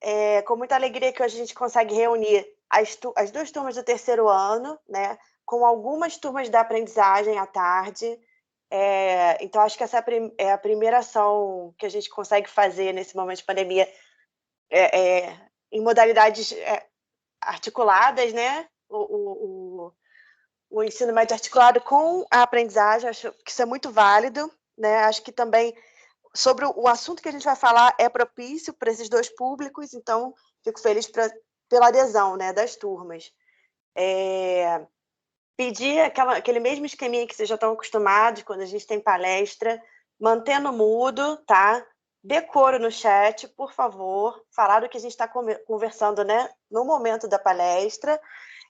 É com muita alegria que hoje a gente consegue reunir as duas turmas do terceiro ano, né, com algumas turmas da aprendizagem à tarde. Então, acho que essa é a primeira ação que a gente consegue fazer nesse momento de pandemia, em modalidades articuladas, né? O ensino médio articulado com a aprendizagem, acho que isso é muito válido, né? Acho que também sobre o assunto que a gente vai falar é propício para esses dois públicos, então fico feliz pela adesão, né, das turmas. Pedir aquele mesmo esqueminha que vocês já estão acostumados quando a gente tem palestra, mantendo mudo, tá? Decoro no chat, por favor, falar do que a gente está conversando, né, no momento da palestra.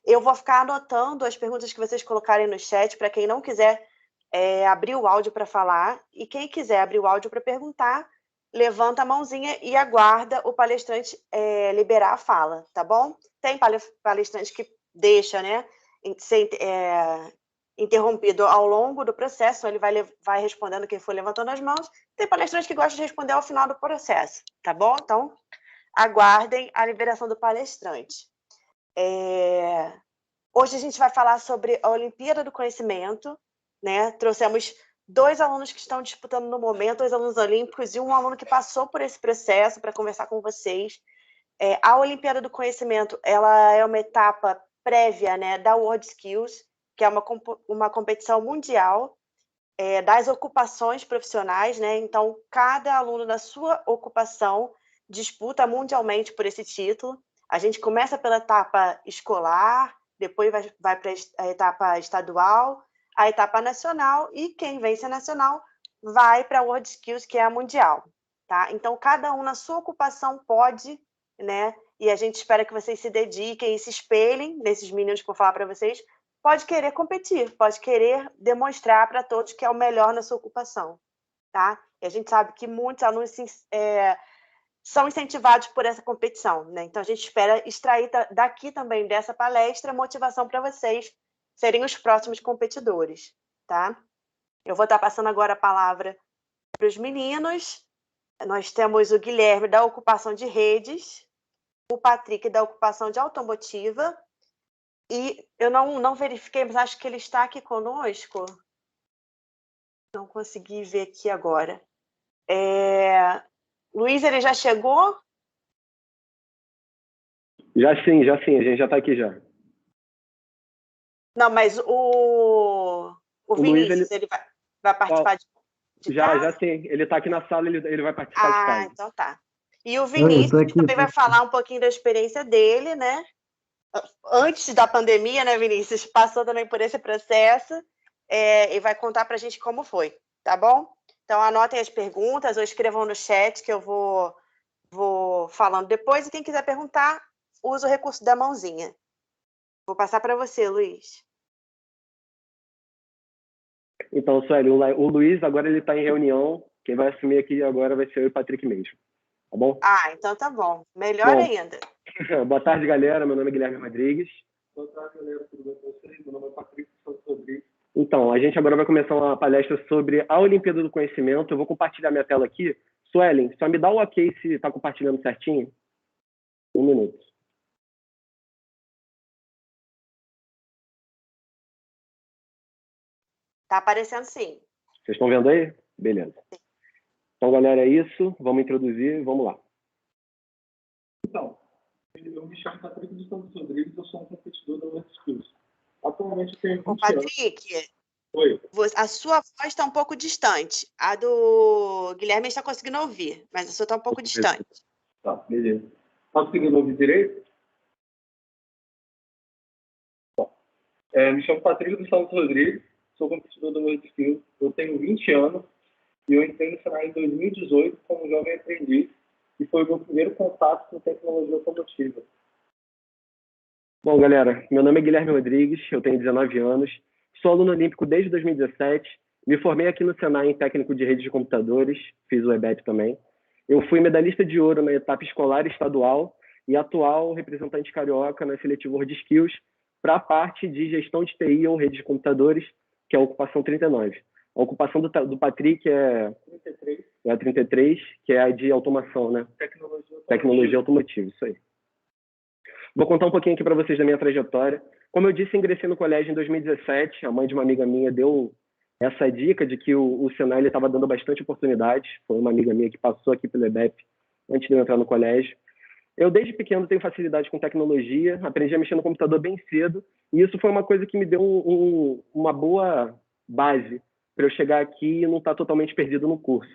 Eu vou ficar anotando as perguntas que vocês colocarem no chat, para quem não quiser abrir o áudio para falar, e quem quiser abrir o áudio para perguntar, levanta a mãozinha e aguarda o palestrante liberar a fala, tá bom? Tem palestrante que deixa, né, ser interrompido ao longo do processo, ele vai respondendo quem for levantando as mãos. Tem palestrante que gosta de responder ao final do processo, tá bom? Então, aguardem a liberação do palestrante. Hoje a gente vai falar sobre a Olimpíada do Conhecimento, né? Trouxemos 2 alunos que estão disputando no momento, 2 alunos olímpicos e um aluno que passou por esse processo para conversar com vocês. A Olimpíada do Conhecimento, ela é uma etapa prévia, né, da World Skills, que é uma competição mundial das ocupações profissionais, né? Então, cada aluno da sua ocupação disputa mundialmente por esse título. A gente começa pela etapa escolar, depois vai para a etapa estadual, a etapa nacional, e quem vence a nacional vai para a World Skills, que é a mundial, tá? Então, cada um na sua ocupação pode, né? E a gente espera que vocês se dediquem e se espelhem nesses meninos que eu vou falar para vocês. Pode querer competir, pode querer demonstrar para todos que é o melhor na sua ocupação, tá? E a gente sabe que muitos alunos são incentivados por essa competição, né? Então, a gente espera extrair daqui também, dessa palestra, motivação para vocês serem os próximos competidores, tá? Eu vou estar passando agora a palavra para os meninos. Nós temos o Guilherme, da ocupação de redes, o Patrick, da ocupação de automotiva, e eu não verifiquei, mas acho que ele está aqui conosco. Não consegui ver aqui agora. Luiz, ele já chegou? Já sim, a gente já está aqui já. Não, mas o Vinícius, Luiz, ele vai participar de já sim, ele está aqui na sala, ele vai participar de casa. Então tá. E o Vinícius também vai falar um pouquinho da experiência dele, né? Antes da pandemia, né, Vinícius? Passou também por esse processo e vai contar para a gente como foi, tá bom? Então, anotem as perguntas ou escrevam no chat que eu vou falando depois. E quem quiser perguntar, usa o recurso da mãozinha. Vou passar para você, Luiz. Então, Sueli, o Luiz agora ele está em reunião. Quem vai assumir aqui agora vai ser eu e o Patrick mesmo. Tá bom? Então tá bom. Melhor ainda. Boa tarde, galera. Meu nome é Guilherme Rodrigues. Boa tarde, galera. Tudo bem com vocês? Meu nome é Patrick Rodrigues. Então, a gente agora vai começar uma palestra sobre a Olimpíada do Conhecimento. Eu vou compartilhar minha tela aqui. Suelen, só me dá o ok se está compartilhando certinho. 1 minuto. Tá aparecendo sim. Vocês estão vendo aí? Beleza. Então, galera, é isso. Vamos introduzir. Vamos lá. Então, eu me chamo Patrick dos Santos Rodrigues, eu sou um competidor da World Skills. Atualmente eu tenho 20 anos. Patrick, oi. A sua voz está um pouco distante. A do Guilherme está conseguindo ouvir, mas a sua está um pouco distante. Tá, beleza. Está conseguindo ouvir direito? Bom, me chamo Patrick dos Santos Rodrigues, sou competidor da World Skills, eu tenho 20 anos e eu entrei no Senai em 2018 como jovem aprendiz e foi o meu primeiro contato com tecnologia automotiva. Bom, galera, meu nome é Guilherme Rodrigues, eu tenho 19 anos, sou aluno olímpico desde 2017, me formei aqui no Senai em técnico de redes de computadores, fiz o EBET também. Eu fui medalhista de ouro na etapa escolar e estadual e atual representante carioca na seletiva World Skills para a parte de gestão de TI ou redes de computadores, que é a ocupação 39. A ocupação do Patrick é 33. É a 33, que é a de automação, né? Tecnologia Tecnologia automotiva, isso aí. Vou contar um pouquinho aqui para vocês da minha trajetória. Como eu disse, ingressei no colégio em 2017. A mãe de uma amiga minha deu essa dica de que o Senai estava dando bastante oportunidades. Foi uma amiga minha que passou aqui pelo EBEP antes de eu entrar no colégio. Eu, desde pequeno, tenho facilidade com tecnologia, aprendi a mexer no computador bem cedo, e isso foi uma coisa que me deu uma boa base para eu chegar aqui e não estar totalmente perdido no curso.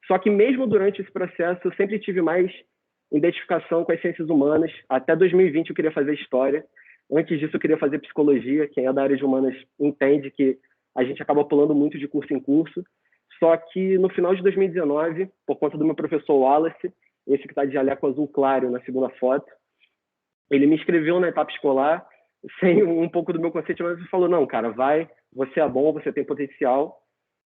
Só que mesmo durante esse processo, eu sempre tive mais identificação com as ciências humanas. Até 2020 eu queria fazer história. Antes disso eu queria fazer psicologia. Quem é da área de humanas entende que a gente acaba pulando muito de curso em curso. Só que no final de 2019, por conta do meu professor Wallace, esse que está de jaleco azul claro na segunda foto, ele me inscreveu na etapa escolar, sem um pouco do meu conceito, mas ele falou, não, cara, vai, você é bom, você tem potencial.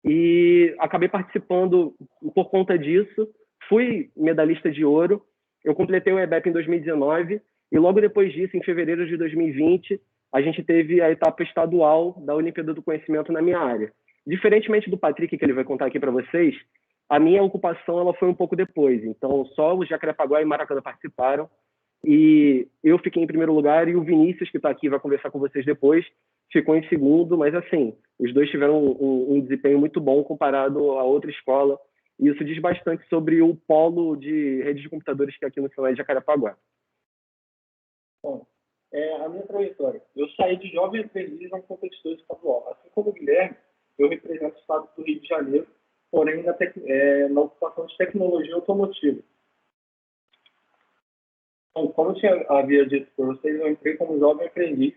E acabei participando por conta disso, fui medalhista de ouro, eu completei o EBEP em 2019, e logo depois disso, em fevereiro de 2020, a gente teve a etapa estadual da Olimpíada do Conhecimento na minha área. Diferentemente do Patrick, que ele vai contar aqui para vocês, a minha ocupação ela foi um pouco depois. Então, só o Jacarepaguá e Maracanã participaram, e eu fiquei em primeiro lugar, e o Vinícius, que está aqui, vai conversar com vocês depois, ficou em segundo, mas assim, os dois tiveram um desempenho muito bom comparado a outra escola, e isso diz bastante sobre o polo de rede de computadores que é aqui no Senai de Jacarepaguá. Bom, a minha trajetória. Eu saí de jovem aprendiz a um competidor estadual. Assim como o Guilherme, eu represento o estado do Rio de Janeiro, porém na ocupação de tecnologia automotiva. Então, como eu havia dito para vocês, eu entrei como jovem aprendiz.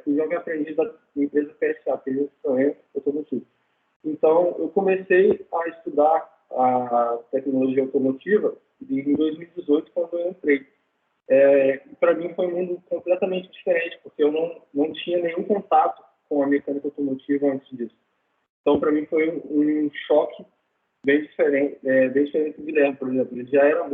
Fui jovem aprendiz da empresa PSA, automotiva. Então, eu comecei a estudar a tecnologia automotiva em 2018, quando eu entrei. Para mim foi um mundo completamente diferente, porque eu não tinha nenhum contato com a mecânica automotiva antes disso. Então, para mim foi um choque bem diferente do Guilherme, por exemplo. Ele já era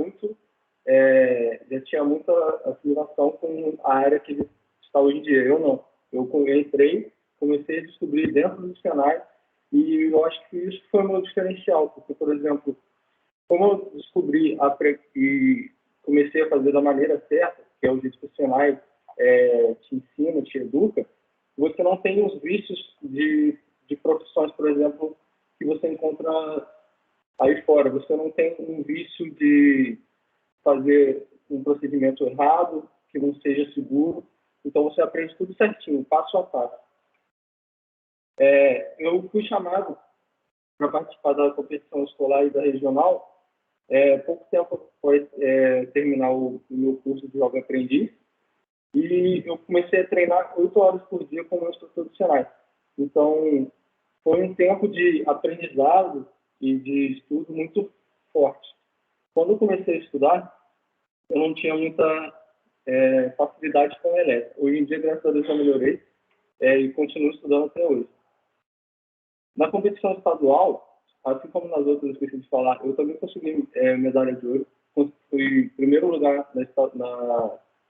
já tinha muita assimilação com a área que ele está hoje em dia. Eu não. Eu entrei, comecei a descobrir dentro do Senai, e eu acho que isso foi o meu diferencial, porque, por exemplo, como eu descobri e comecei a fazer da maneira certa, que é o jeito que o Senai te ensina, te educa, você não tem os vícios de profissões, por exemplo, que você encontra aí fora. Você não tem um vício de fazer um procedimento errado, que não seja seguro. Então, você aprende tudo certinho, passo a passo. Eu fui chamado para participar da competição escolar e da regional pouco tempo após terminar o meu curso de jovem aprendiz, e eu comecei a treinar 8 horas por dia como instrutor do Senai. Então, foi um tempo de aprendizado e de estudo muito forte. Quando eu comecei a estudar, eu não tinha muita facilidade com a elétrica. Hoje em dia, graças a Deus, eu melhorei e continuo estudando até hoje. Na competição estadual, assim como nas outras que eu esqueci de falar, eu também consegui medalha de ouro. Fui em primeiro lugar na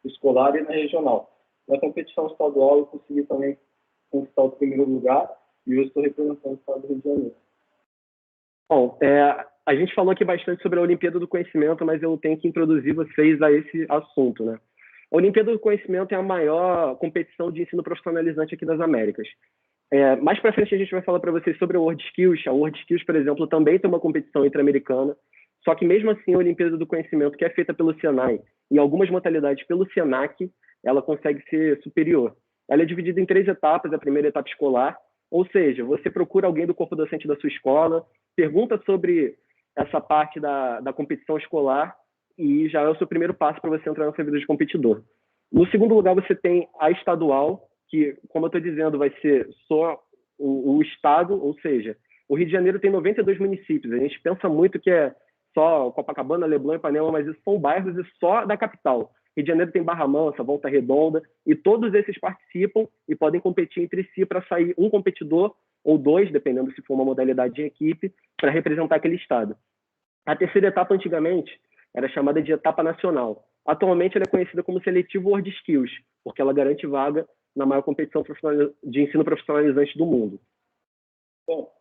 escolar e na regional. Na competição estadual, eu consegui também conquistar o primeiro lugar, e eu estou representando o estado do Rio de Janeiro. Bom, a gente falou aqui bastante sobre a Olimpíada do Conhecimento, mas eu tenho que introduzir vocês a esse assunto, né? A Olimpíada do Conhecimento é a maior competição de ensino profissionalizante aqui das Américas. Mais para frente a gente vai falar para vocês sobre a World Skills. A World Skills, por exemplo, também tem uma competição interamericana, só que mesmo assim a Olimpíada do Conhecimento, que é feita pelo Senai, em algumas modalidades pelo Senac, ela consegue ser superior. Ela é dividida em 3 etapas. A primeira etapa escolar, ou seja, você procura alguém do corpo docente da sua escola, pergunta sobre essa parte da competição escolar, e já é o seu primeiro passo para você entrar nessa vida de competidor. No segundo lugar, você tem a estadual, que, como eu estou dizendo, vai ser só o estado, ou seja, o Rio de Janeiro tem 92 municípios. A gente pensa muito que é só Copacabana, Leblon e Ipanema, mas isso são bairros e só da capital. Rio de Janeiro tem Barra Mansa, Volta Redonda, e todos esses participam e podem competir entre si para sair um competidor ou 2, dependendo se for uma modalidade de equipe, para representar aquele estado. A terceira etapa, antigamente, era chamada de etapa nacional. Atualmente, ela é conhecida como Seletivo World Skills, porque ela garante vaga na maior competição de ensino profissionalizante do mundo. Bom,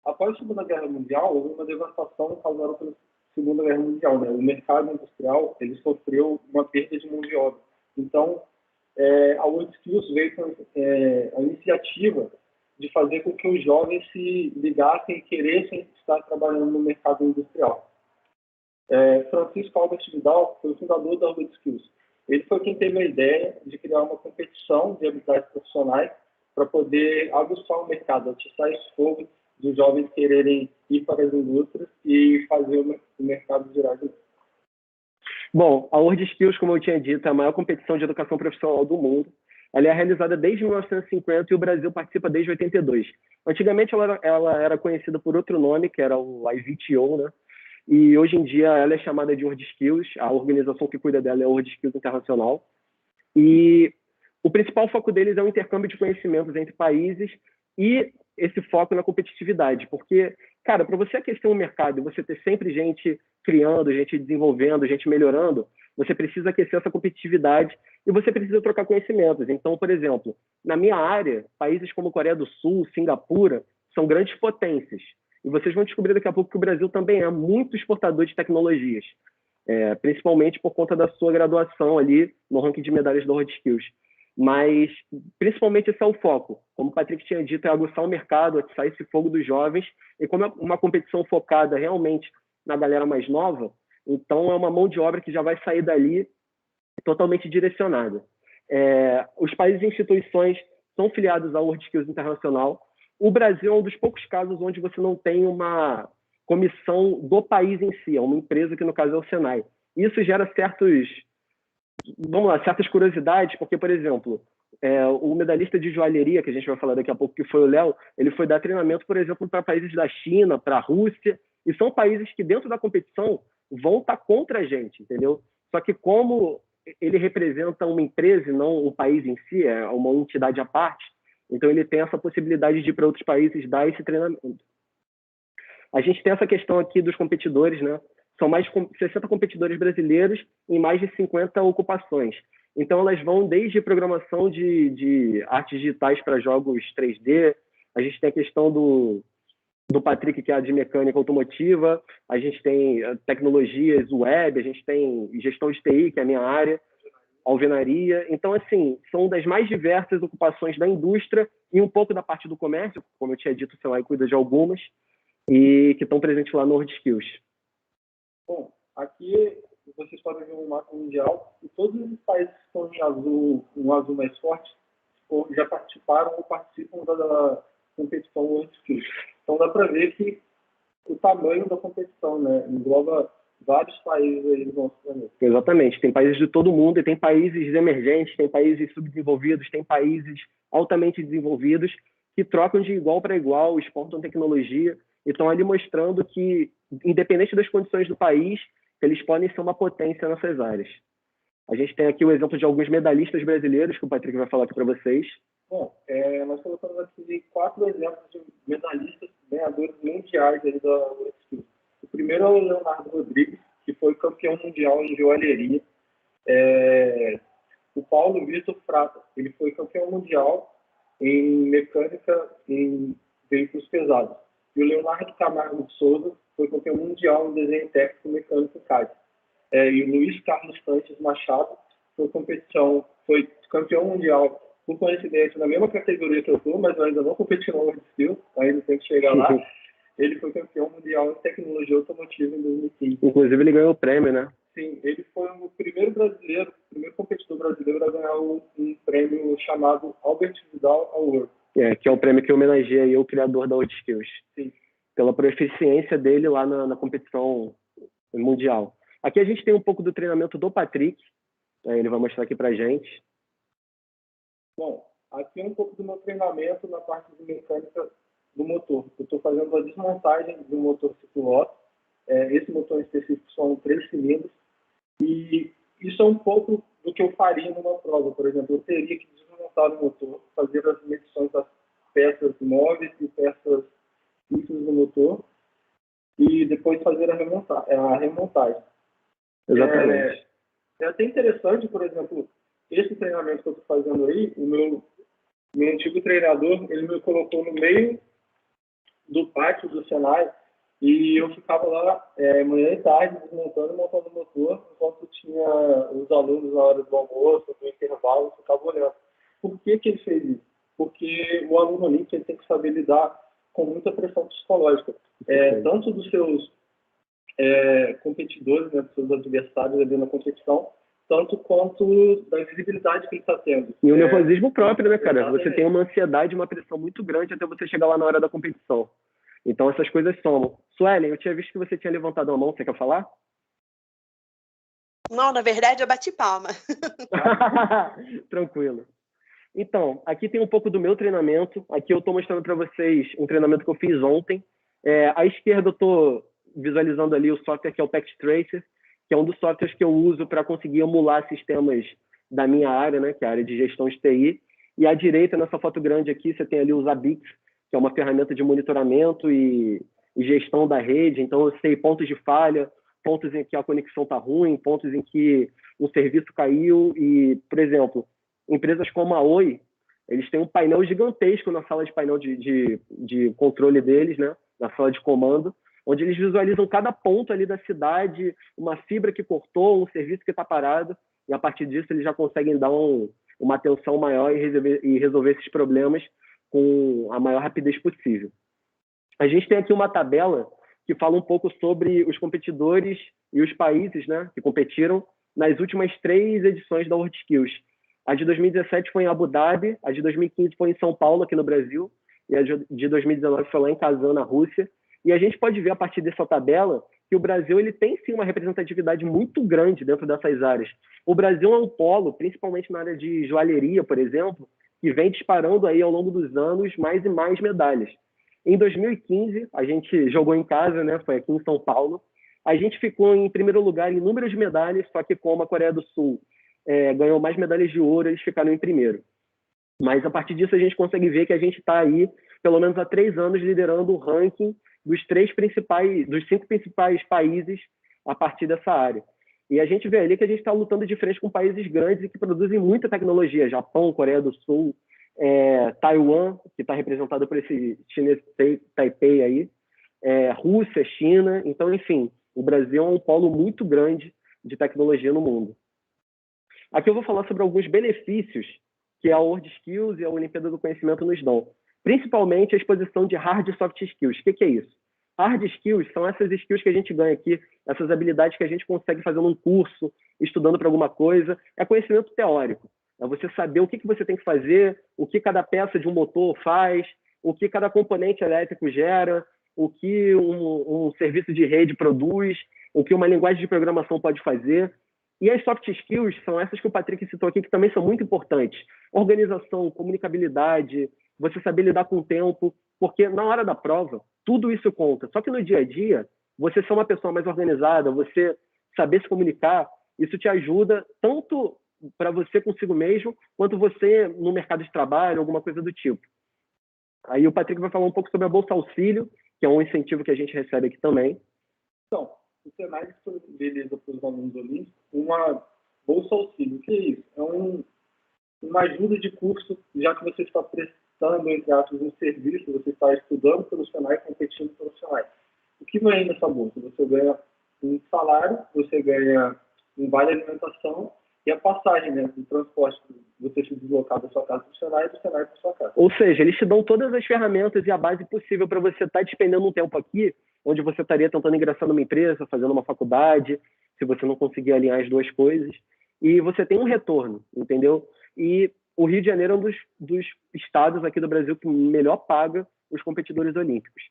após a Segunda Guerra Mundial, houve uma devastação causada pelo Segunda Guerra Mundial, né? O mercado industrial ele sofreu uma perda de mão de obra. Então, a World Skills veio com a iniciativa de fazer com que os jovens se ligassem e queressem estar trabalhando no mercado industrial. Francisco Albert Vidal foi o fundador da World Skills. Ele foi quem teve a ideia de criar uma competição de habilidades profissionais para poder aguçar o mercado, atiçar esse fogo dos jovens quererem ir para as indústrias e fazer o mercado girar. Bom, a World Skills, como eu tinha dito, é a maior competição de educação profissional do mundo. Ela é realizada desde 1950 e o Brasil participa desde 82. Antigamente ela era conhecida por outro nome, que era o IVTO, né? E hoje em dia ela é chamada de World Skills. A organização que cuida dela é a World Skills Internacional. E o principal foco deles é o intercâmbio de conhecimentos entre países e esse foco na competitividade. Porque, cara, para você aquecer um mercado e você ter sempre gente criando, gente desenvolvendo, gente melhorando, você precisa aquecer essa competitividade e você precisa trocar conhecimentos. Então, por exemplo, na minha área, países como Coreia do Sul, Singapura, são grandes potências. E vocês vão descobrir daqui a pouco que o Brasil também é muito exportador de tecnologias, principalmente por conta da sua graduação ali no ranking de medalhas da World Skills. Mas, principalmente, esse é o foco. Como o Patrick tinha dito, é aguçar o mercado, atiçar esse fogo dos jovens. E como é uma competição focada realmente na galera mais nova, então é uma mão de obra que já vai sair dali totalmente direcionada. Os países e instituições são filiados à World Skills Internacional. O Brasil é um dos poucos casos onde você não tem uma comissão do país em si, é uma empresa que, no caso, é o Senai. Isso gera certas curiosidades, porque, por exemplo, o medalhista de joalheria, que a gente vai falar daqui a pouco, que foi o Léo, ele foi dar treinamento, por exemplo, para países da China, para a Rússia, e são países que, dentro da competição, vão estar contra a gente, entendeu? Só que como ele representa uma empresa e não um país em si, é uma entidade à parte, então ele tem essa possibilidade de ir para outros países dar esse treinamento. A gente tem essa questão aqui dos competidores, né? São mais de 60 competidores brasileiros em mais de 50 ocupações. Então, elas vão desde programação de artes digitais para jogos 3D, a gente tem a questão do Patrick, que é a de mecânica automotiva, a gente tem tecnologias web, a gente tem gestão de TI, que é a minha área, alvenaria. Então, assim, são das mais diversas ocupações da indústria e um pouco da parte do comércio, como eu tinha dito, o Senai cuida de algumas, e que estão presentes lá no World Skills. Bom, aqui vocês podem ver um mapa mundial e todos os países que estão em azul, um azul mais forte, já participaram ou participam da competição World Skills. Então dá para ver que o tamanho da competição, né, engloba vários países aí no nosso planeta. Exatamente, tem países de todo mundo, e tem países emergentes, tem países subdesenvolvidos, tem países altamente desenvolvidos que trocam de igual para igual, exportam tecnologia e estão ali mostrando que, independente das condições do país, eles podem ser uma potência nessas áreas. A gente tem aqui o exemplo de alguns medalhistas brasileiros, que o Patrick vai falar aqui para vocês. Bom, nós colocamos aqui 4 exemplos de medalhistas ganhadores mundiais aí da World Skills. O primeiro é o Leonardo Rodrigues, que foi campeão mundial em joalheria. O Paulo Vitor Frata, ele foi campeão mundial em mecânica em veículos pesados. E o Leonardo Camargo de Souza foi campeão mundial em desenho técnico mecânico CAD. E o Luiz Carlos Sanches Machado foi campeão mundial, por coincidência, na mesma categoria que eu estou, mas eu ainda não competi no World Skills, ainda tem que chegar lá. Ele foi campeão mundial em tecnologia automotiva em 2015. Inclusive, ele ganhou o prêmio, né? Sim, ele foi o primeiro competidor brasileiro a ganhar um prêmio chamado Albert Vidal Award. Que é o prêmio que homenageia o criador da World Skills. Sim. Pela proficiência dele lá na competição mundial. Aqui a gente tem um pouco do treinamento do Patrick, ele vai mostrar aqui pra gente. Bom, aqui é um pouco do meu treinamento na parte de mecânica do motor. Eu estou fazendo a desmontagem do motor ciclo-Otto. Esse motor em específico são 3 cilindros. E isso é um pouco do que eu faria numa prova. Por exemplo, eu teria que desmontar o motor, fazer as medições das peças móveis e peças fixas do motor e depois fazer a remontagem. Exatamente. É até interessante, por exemplo, esse treinamento que eu estou fazendo aí, o meu antigo treinador, ele me colocou no meio do pátio do Senai E eu ficava lá manhã e tarde desmontando e montando o motor, enquanto tinha os alunos na hora do almoço, no intervalo, eu ficava olhando. Por que que ele fez isso? Porque o aluno olímpico ele tem que saber lidar com muita pressão psicológica, tanto dos seus competidores, né, dos seus adversários ali na competição, tanto quanto da visibilidade que ele está tendo. E o nervosismo próprio, né, cara? Exatamente. Você tem uma ansiedade, uma pressão muito grande até você chegar lá na hora da competição. Então, essas coisas somam. Suelen, eu tinha visto que você tinha levantado a mão. Você quer falar? Não, na verdade, eu bati palma. Tranquilo. Então, aqui tem um pouco do meu treinamento. Aqui eu estou mostrando para vocês um treinamento que eu fiz ontem. À esquerda eu estou visualizando ali o software que é o Pact Tracer, que é um dos softwares que eu uso para conseguir emular sistemas da minha área, né, que é a área de gestão de TI. E à direita, nessa foto grande aqui, você tem ali o Zabbix, que é uma ferramenta de monitoramento e gestão da rede. Então, eu sei pontos de falha, pontos em que a conexão está ruim, pontos em que um serviço caiu. E, por exemplo, empresas como a Oi, eles têm um painel gigantesco na sala de painel de controle deles, né? Na sala de comando, onde eles visualizam cada ponto ali da cidade, uma fibra que cortou, um serviço que está parado, e a partir disso eles já conseguem dar uma atenção maior e resolver esses problemas com a maior rapidez possível. A gente tem aqui uma tabela que fala um pouco sobre os competidores e os países, né, que competiram nas últimas 3 edições da WorldSkills. A de 2017 foi em Abu Dhabi, a de 2015 foi em São Paulo, aqui no Brasil, e a de 2019 foi lá em Kazan, na Rússia. E a gente pode ver, a partir dessa tabela, que o Brasil ele tem, sim, uma representatividade muito grande dentro dessas áreas. O Brasil é um polo, principalmente na área de joalheria, por exemplo, que vem disparando aí ao longo dos anos mais e mais medalhas. Em 2015, a gente jogou em casa, né? Foi aqui em São Paulo. A gente ficou em primeiro lugar em número de medalhas, só que como a Coreia do Sul ganhou mais medalhas de ouro, eles ficaram em primeiro. Mas a partir disso a gente consegue ver que a gente está aí, pelo menos há 3 anos, liderando o ranking dos 5 principais países a partir dessa área. E a gente vê ali que a gente está lutando de frente com países grandes e que produzem muita tecnologia. Japão, Coreia do Sul, Taiwan, que está representado por esse chinês Taipei aí, Rússia, China. Então, enfim, o Brasil é um polo muito grande de tecnologia no mundo. Aqui eu vou falar sobre alguns benefícios que a WorldSkills e a Olimpíada do Conhecimento nos dão, principalmente a exposição de hard e soft skills. O que é isso? Hard skills são essas skills que a gente ganha aqui, essas habilidades que a gente consegue fazer num curso, estudando para alguma coisa. É conhecimento teórico. É você saber o que você tem que fazer, o que cada peça de um motor faz, o que cada componente elétrico gera, o que um serviço de rede produz, o que uma linguagem de programação pode fazer. E as soft skills são essas que o Patrick citou aqui, que também são muito importantes. Organização, comunicabilidade, você saber lidar com o tempo, porque na hora da prova, tudo isso conta. Só que no dia a dia, você ser uma pessoa mais organizada, você saber se comunicar, isso te ajuda tanto para você consigo mesmo, quanto você no mercado de trabalho, alguma coisa do tipo. Aí o Patrick vai falar um pouco sobre a Bolsa Auxílio, que é um incentivo que a gente recebe aqui também. Então, o Senai disponibiliza para os alunos olímpicos uma Bolsa Auxílio. O que é isso? É uma ajuda de curso, já que você está prestando, entre aspas, um serviço, você está estudando pelo Senai e competindo pelo Senai. O que vem nessa bolsa? Você ganha um salário, você ganha um vale alimentação e a passagem, né, do transporte, você se deslocar da sua casa para o Senai e do Senai para a sua casa. Ou seja, eles te dão todas as ferramentas e a base possível para você estar despendendo um tempo aqui, onde você estaria tentando ingressar numa empresa, fazendo uma faculdade, se você não conseguir alinhar as duas coisas, e você tem um retorno, entendeu? E o Rio de Janeiro é um dos estados aqui do Brasil que melhor paga os competidores olímpicos.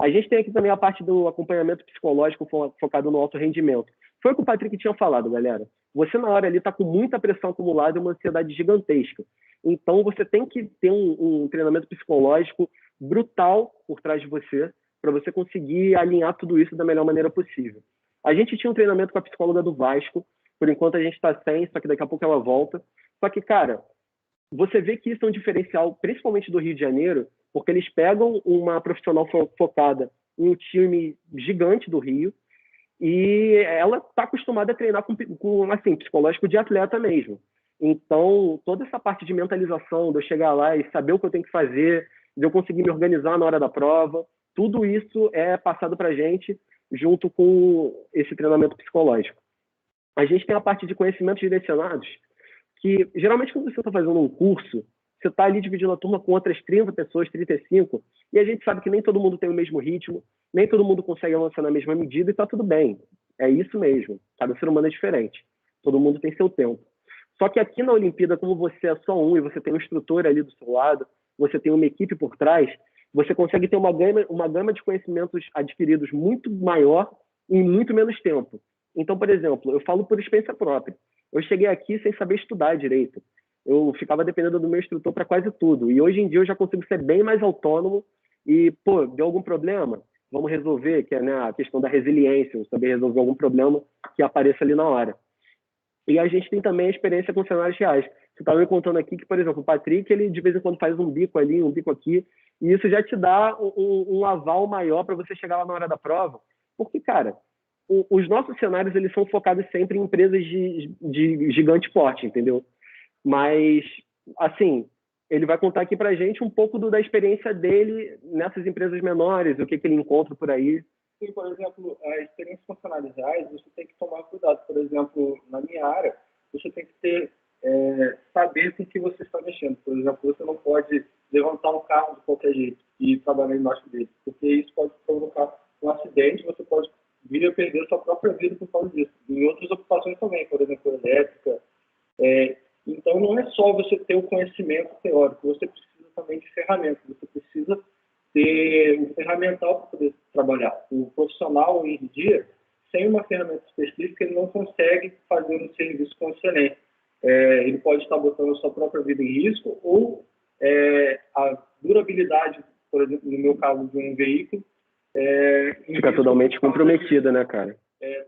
A gente tem aqui também a parte do acompanhamento psicológico focado no alto rendimento. Foi o que o Patrick tinha falado, galera. Você, na hora ali, está com muita pressão acumulada e uma ansiedade gigantesca. Então, você tem que ter um treinamento psicológico brutal por trás de você, para você conseguir alinhar tudo isso da melhor maneira possível. A gente tinha um treinamento com a psicóloga do Vasco, por enquanto a gente está sem, só que daqui a pouco ela volta. Só que, cara, você vê que isso é um diferencial, principalmente do Rio de Janeiro, porque eles pegam uma profissional focada em um time gigante do Rio e ela está acostumada a treinar com assim, psicológico de atleta mesmo. Então, toda essa parte de mentalização, de eu chegar lá e saber o que eu tenho que fazer, de eu conseguir me organizar na hora da prova, tudo isso é passado para a gente junto com esse treinamento psicológico. A gente tem a parte de conhecimentos direcionados, que geralmente quando você está fazendo um curso, você está ali dividindo a turma com outras 30 pessoas, 35, e a gente sabe que nem todo mundo tem o mesmo ritmo, nem todo mundo consegue avançar na mesma medida, e está tudo bem. É isso mesmo. Cada ser humano é diferente. Todo mundo tem seu tempo. Só que aqui na Olimpíada, como você é só um e você tem um instrutor ali do seu lado, você tem uma equipe por trás, você consegue ter uma gama de conhecimentos adquiridos muito maior em muito menos tempo. Então, por exemplo, eu falo por experiência própria. Eu cheguei aqui sem saber estudar direito. Eu ficava dependendo do meu instrutor para quase tudo. E hoje em dia eu já consigo ser bem mais autônomo e, pô, deu algum problema? Vamos resolver, que é, né, a questão da resiliência, saber resolver algum problema que apareça ali na hora. E a gente tem também a experiência com cenários reais. Você estava me contando aqui que, por exemplo, o Patrick, ele de vez em quando faz um bico ali, um bico aqui, e isso já te dá um aval maior para você chegar lá na hora da prova. Porque, cara, os nossos cenários, eles são focados sempre em empresas de gigante porte, entendeu? Mas, assim, ele vai contar aqui pra gente um pouco da experiência dele nessas empresas menores, o que ele encontra por aí. Sim, por exemplo, as experiências funcionais reais, você tem que tomar cuidado. Por exemplo, na minha área, você tem que ter, saber com o que você está mexendo. Por exemplo, você não pode levantar um carro de qualquer jeito e trabalhar embaixo dele, porque isso pode provocar um acidente, você pode vir a perder a sua própria vida por causa disso. Em outras ocupações também, por exemplo, elétrica. Então, não é só você ter o conhecimento teórico, você precisa também de ferramentas, você precisa ter um ferramental para poder trabalhar. O profissional, hoje em dia, sem uma ferramenta específica, ele não consegue fazer um serviço com excelência. Ele pode estar botando a sua própria vida em risco ou a durabilidade, por exemplo, no meu caso, de um veículo. Fica totalmente comprometida, né, cara?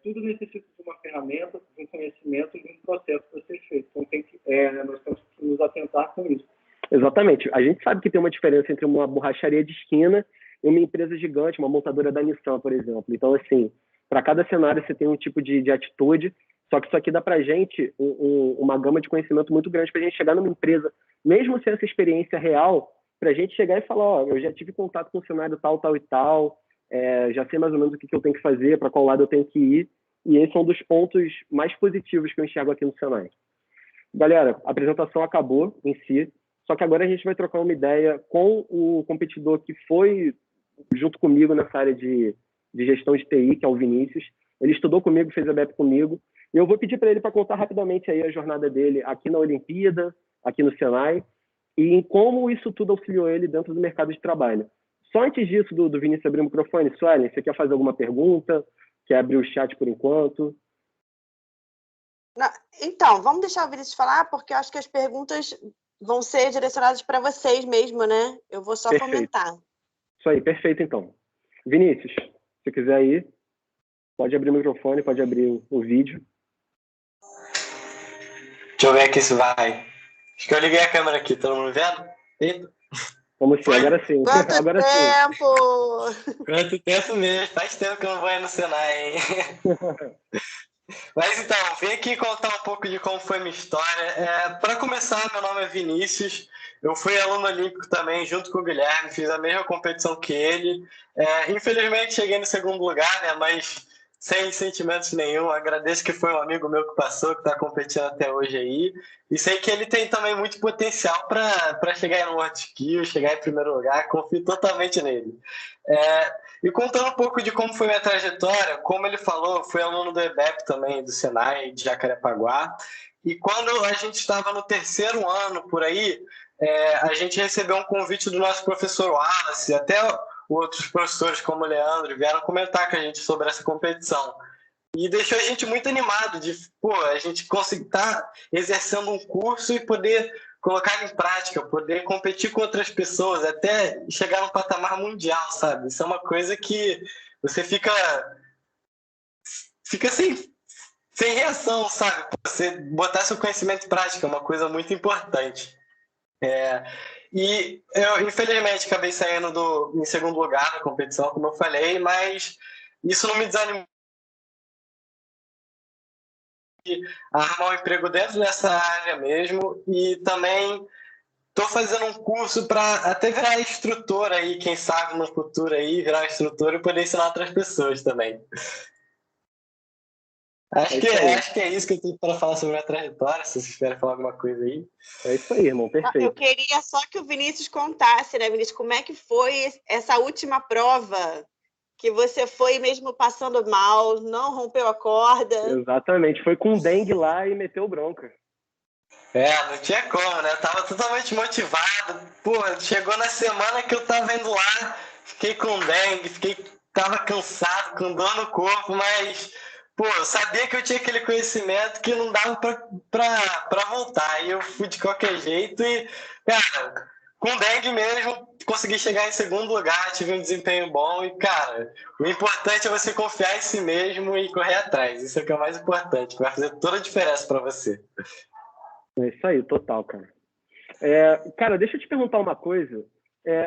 Tudo necessita de uma ferramenta, de um conhecimento e de um processo para ser feito. Então, nós temos que nos atentar com isso. Exatamente. A gente sabe que tem uma diferença entre uma borracharia de esquina e uma empresa gigante, uma montadora da Nissan, por exemplo. Então, assim, para cada cenário você tem um tipo de atitude, só que isso aqui dá para a gente uma gama de conhecimento muito grande para a gente chegar numa empresa, mesmo sem essa experiência real, para a gente chegar e falar, ó, eu já tive contato com um cenário tal, tal e tal, já sei mais ou menos o que eu tenho que fazer, para qual lado eu tenho que ir, e esse é um dos pontos mais positivos que eu enxergo aqui no Senai. Galera, a apresentação acabou em si, só que agora a gente vai trocar uma ideia com o competidor que foi junto comigo nessa área de gestão de TI, que é o Vinícius. Ele estudou comigo, fez a BEP comigo, e eu vou pedir para ele para contar rapidamente aí a jornada dele aqui na Olimpíada, aqui no Senai, e em como isso tudo auxiliou ele dentro do mercado de trabalho. Só antes disso, do Vinícius abrir o microfone, Suelen, você quer fazer alguma pergunta? Quer abrir o chat por enquanto? Não, então, vamos deixar o Vinícius falar, porque eu acho que as perguntas vão ser direcionadas para vocês mesmo, né? Eu vou só comentar. Isso aí, perfeito, então. Vinícius, se quiser ir, pode abrir o microfone, pode abrir o vídeo. Deixa eu ver aqui se vai. Acho que eu liguei a câmera aqui, todo mundo vendo? Eita. Vamos sim, agora sim. Quanto agora tempo! Sim. Quanto tempo mesmo? Faz tempo que eu não vou aí no Senai, hein? Mas então, vim aqui contar um pouco de como foi minha história. Para começar, meu nome é Vinícius. Eu fui aluno olímpico também, junto com o Guilherme, fiz a mesma competição que ele. Infelizmente, cheguei no segundo lugar, né? Mas sem sentimentos nenhum. Agradeço que foi um amigo meu que passou, que está competindo até hoje aí. E sei que ele tem também muito potencial para chegar no World Skills, chegar em primeiro lugar. Confio totalmente nele. E contando um pouco de como foi minha trajetória, como ele falou, eu fui aluno do EBEP também, do Senai, de Jacarepaguá. E quando a gente estava no terceiro ano, por aí, a gente recebeu um convite do nosso professor Wallace, até outros professores como o Leandro vieram comentar com a gente sobre essa competição. E deixou a gente muito animado de a gente conseguir estar exercendo um curso e poder colocar em prática, poder competir com outras pessoas, até chegar no patamar mundial, sabe? Isso é uma coisa que você fica sem reação, sabe? Você botar seu conhecimento em prática é uma coisa muito importante. E eu, infelizmente, acabei saindo em segundo lugar na competição, como eu falei, mas isso não me desanimou a arrumar um emprego dentro dessa área mesmo e também tô fazendo um curso para até virar instrutor aí, quem sabe no futuro aí, virar instrutor e poder ensinar outras pessoas também. Acho que é isso que eu tenho para falar sobre a trajetória, se vocês querem falar alguma coisa aí. É isso aí, irmão, perfeito. Eu queria só que o Vinícius contasse, né, Vinícius, como é que foi essa última prova que você foi mesmo passando mal, não rompeu a corda. Exatamente, foi com dengue lá e meteu bronca. Não tinha como, né? Tava totalmente motivado. Pô, chegou na semana que eu tava indo lá, fiquei com dengue, tava cansado, com dor no corpo, mas, pô, eu sabia que eu tinha aquele conhecimento que não dava pra voltar. E eu fui de qualquer jeito e, cara, com dengue mesmo, consegui chegar em segundo lugar, tive um desempenho bom e, cara, o importante é você confiar em si mesmo e correr atrás. Isso é o que é o mais importante, que vai fazer toda a diferença pra você. É isso aí, total, cara. Cara, deixa eu te perguntar uma coisa.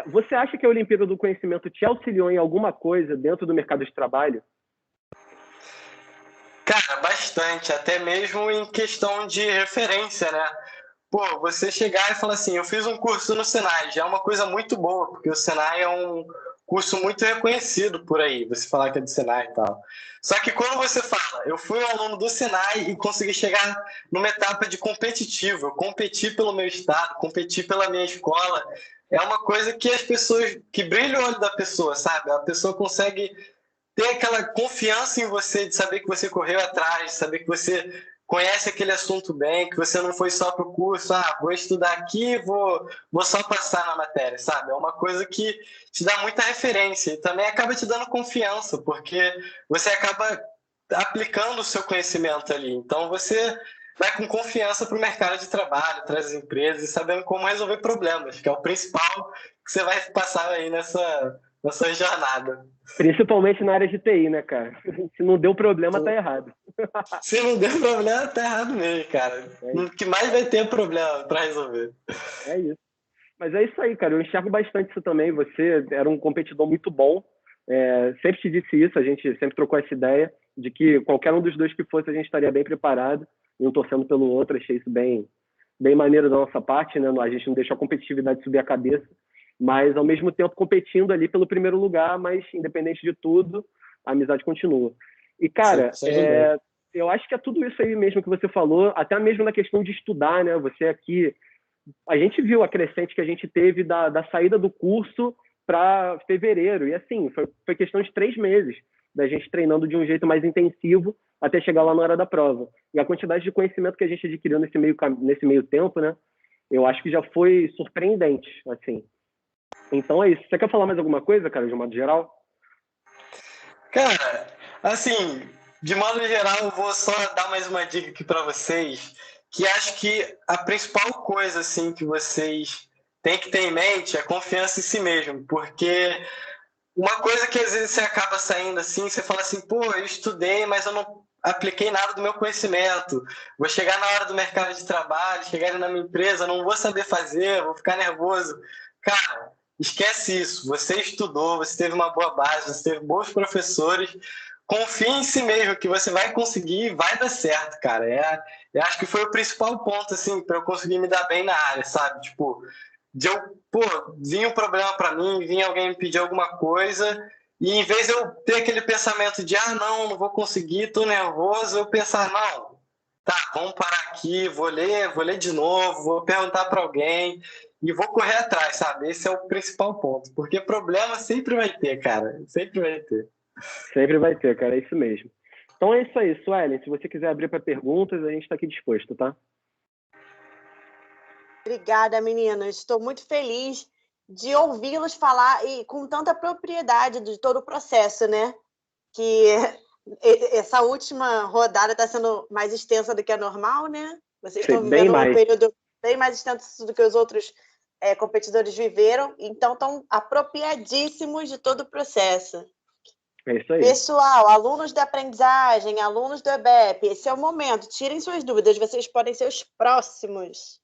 Você acha que a Olimpíada do Conhecimento te auxiliou em alguma coisa dentro do mercado de trabalho? Cara, bastante. Até mesmo em questão de referência, né? Pô, você chegar e falar assim, eu fiz um curso no Senai, já é uma coisa muito boa, porque o Senai é um curso muito reconhecido por aí, você falar que é do Senai e tal. Só que quando você fala, eu fui um aluno do Senai e consegui chegar numa etapa de competitivo, eu competi pelo meu estado, competi pela minha escola, é uma coisa que as pessoas, que brilha o olho da pessoa, sabe? A pessoa consegue ter aquela confiança em você, de saber que você correu atrás, de saber que você conhece aquele assunto bem, que você não foi só para o curso, vou estudar aqui, vou só passar na matéria, sabe? É uma coisa que te dá muita referência e também acaba te dando confiança, porque você acaba aplicando o seu conhecimento ali. Então você vai com confiança para o mercado de trabalho, para as empresas e sabendo como resolver problemas, que é o principal que você vai passar aí nessa jornada. Principalmente na área de TI, né, cara? Se não deu problema, tá errado. Se não deu problema, tá errado mesmo, cara. O que mais vai ter problema para resolver. É isso. Mas é isso aí, cara. Eu enxergo bastante isso também. Você era um competidor muito bom. Sempre te disse isso, a gente sempre trocou essa ideia de que qualquer um dos dois que fosse, a gente estaria bem preparado, um torcendo pelo outro. Achei isso bem maneiro da nossa parte, né? A gente não deixou a competitividade subir a cabeça, mas ao mesmo tempo competindo ali pelo primeiro lugar, mas independente de tudo, a amizade continua. E, cara, eu acho que é tudo isso aí mesmo que você falou, até mesmo na questão de estudar, né? Você aqui, a gente viu a crescente que a gente teve da saída do curso para fevereiro, e assim, foi questão de 3 meses da gente treinando de um jeito mais intensivo até chegar lá na hora da prova. E a quantidade de conhecimento que a gente adquiriu nesse meio tempo, né? Eu acho que já foi surpreendente, assim. Então é isso. Você quer falar mais alguma coisa, cara, de um modo geral? Cara, assim, de modo geral, eu vou só dar mais uma dica aqui para vocês, que acho que a principal coisa, assim, que vocês têm que ter em mente é confiança em si mesmo, porque uma coisa que às vezes você acaba saindo assim, você fala assim, pô, eu estudei, mas eu não apliquei nada do meu conhecimento, vou chegar na hora do mercado de trabalho, chegar na minha empresa, não vou saber fazer, vou ficar nervoso. Cara, esquece isso, você estudou, você teve uma boa base, você teve bons professores, confie em si mesmo que você vai conseguir e vai dar certo, cara. Eu acho que foi o principal ponto, assim, para eu conseguir me dar bem na área, sabe? Tipo, vinha um problema para mim, vinha alguém me pedir alguma coisa, e em vez de eu ter aquele pensamento de, não vou conseguir, tô nervoso, eu pensar, não, tá, vamos parar aqui, vou ler de novo, vou perguntar para alguém e vou correr atrás, sabe? Esse é o principal ponto, porque problema sempre vai ter, cara, sempre vai ter. Sempre vai ter, cara, é isso mesmo. Então é isso aí, Suelen, se você quiser abrir para perguntas, a gente está aqui disposto, tá? Obrigada, meninas. Estou muito feliz de ouvi-los falar e com tanta propriedade de todo o processo, né? Que essa última rodada está sendo mais extensa do que a normal, né? Vocês estão vivendo um período bem mais extenso do que os outros competidores viveram, então estão apropriadíssimos de todo o processo. É isso aí. Pessoal, alunos da aprendizagem, alunos do EBEP, esse é o momento. Tirem suas dúvidas, vocês podem ser os próximos.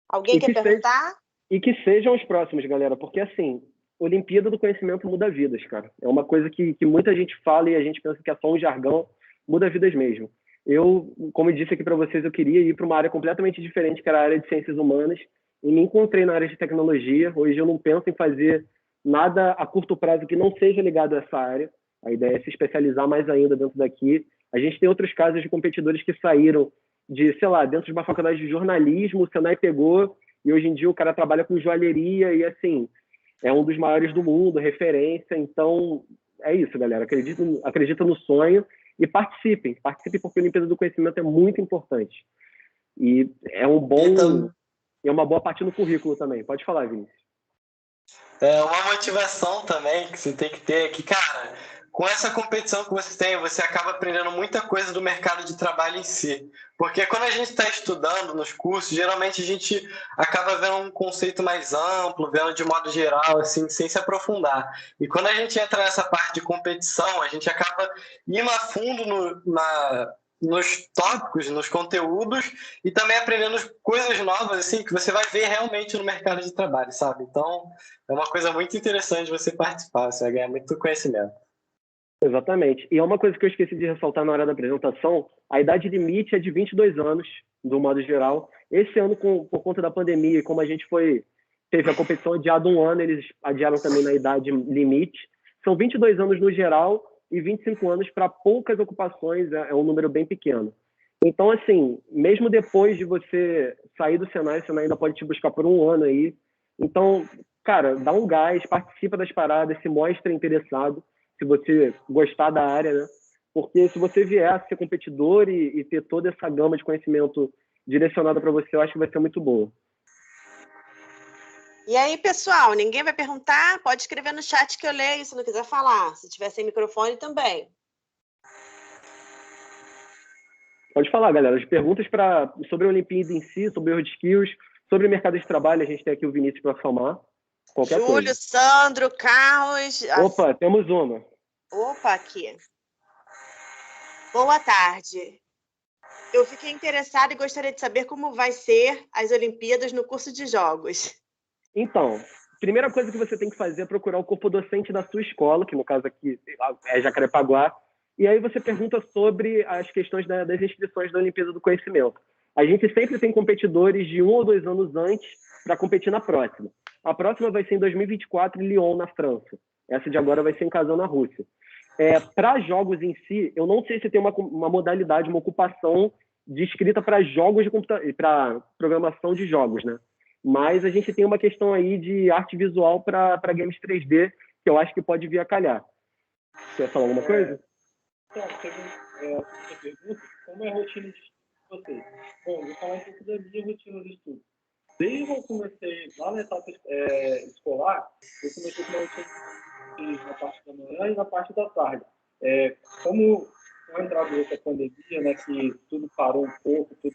Alguém quer perguntar? E que sejam os próximos, galera, porque assim, Olimpíada do Conhecimento muda vidas, cara. É uma coisa que muita gente fala e a gente pensa que é só um jargão, muda vidas mesmo. Eu, como eu disse aqui para vocês, eu queria ir para uma área completamente diferente, que era a área de ciências humanas, e me encontrei na área de tecnologia. Hoje eu não penso em fazer nada a curto prazo que não seja ligado a essa área. A ideia é se especializar mais ainda dentro daqui. A gente tem outros casos de competidores que saíram de, sei lá, dentro de uma faculdade de jornalismo, o Senai pegou, e hoje em dia o cara trabalha com joalheria e, assim, é um dos maiores do mundo, referência. Então, é isso, galera. Acredita no sonho e participem. Participem porque a Olimpíada do Conhecimento é muito importante. E é é uma boa parte no currículo também. Pode falar, Vinícius. É uma motivação também que você tem que ter, que, cara, com essa competição que você tem, você acaba aprendendo muita coisa do mercado de trabalho em si. Porque quando a gente está estudando nos cursos, geralmente a gente acaba vendo um conceito mais amplo, vendo de modo geral, assim, sem se aprofundar. E quando a gente entra nessa parte de competição, a gente acaba indo a fundo nos tópicos, nos conteúdos e também aprendendo coisas novas, assim, que você vai ver realmente no mercado de trabalho, sabe? Então, é uma coisa muito interessante você participar, você vai ganhar muito conhecimento. Exatamente. E é uma coisa que eu esqueci de ressaltar na hora da apresentação, a idade limite é de 22 anos, do modo geral. Esse ano, por conta da pandemia, e como a gente teve a competição adiada um ano, eles adiaram também na idade limite. São 22 anos no geral e 25 anos para poucas ocupações, é um número bem pequeno. Então, assim, mesmo depois de você sair do Senai, o Senai ainda pode te buscar por um ano aí. Então, cara, dá um gás, participa das paradas, se mostra interessado, se você gostar da área, né? Porque se você vier a ser competidor e ter toda essa gama de conhecimento direcionada para você, eu acho que vai ser muito boa. E aí, pessoal, ninguém vai perguntar? Pode escrever no chat que eu leio, se não quiser falar. Se tiver sem microfone, também. Pode falar, galera. As perguntas sobre a Olimpíada em si, sobre hard skills, sobre o mercado de trabalho, a gente tem aqui o Vinícius para somar. Qualquer Júlio, coisa. Sandro, Carlos... Opa, temos uma. Opa, aqui. Boa tarde. Eu fiquei interessada e gostaria de saber como vai ser as Olimpíadas no curso de Jogos. Então, primeira coisa que você tem que fazer é procurar o corpo docente da sua escola, que no caso aqui é Jacarepaguá, e aí você pergunta sobre as questões das inscrições da Olimpíada do Conhecimento. A gente sempre tem competidores de 1 ou 2 anos antes para competir na próxima. A próxima vai ser em 2024 em Lyon, na França. Essa de agora vai ser em Kazan, na Rússia. Para jogos em si, eu não sei se tem uma modalidade, uma ocupação descrita para jogos de computador, para programação de jogos, né? Mas a gente tem uma questão aí de arte visual para games 3D, que eu acho que pode vir a calhar. Quer falar alguma coisa? Então, essa pergunta, como é a rotina de vocês? Bom, vou falar um pouco da minha rotina de estudo. Desde que eu comecei lá na etapa escolar, eu comecei com uma rotina na parte da manhã e na parte da tarde. Como com a entrada dessa pandemia, né, que tudo parou um pouco, tudo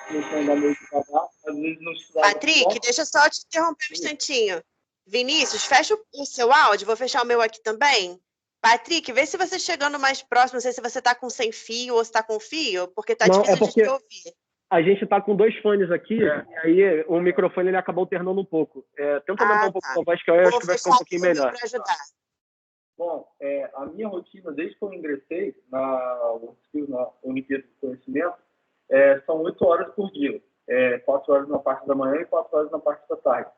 começou a andar meio devagar, às vezes não estudava. Patrick, deixa eu só te interromper um instantinho. Vinícius, fecha o seu áudio, vou fechar o meu aqui também. Patrick, vê se você chegando mais próximo, não sei se você está com sem fio ou se está com fio, porque tá difícil de te ouvir. A gente está com 2 fones aqui, e aí o microfone ele acabou alternando um pouco. Tenta aumentar um pouco a voz, que eu acho que vai ficar um pouquinho melhor. Bom, a minha rotina, desde que eu ingressei na Olimpíada do Conhecimento, são 8 horas por dia. 4 horas na parte da manhã e 4 horas na parte da tarde.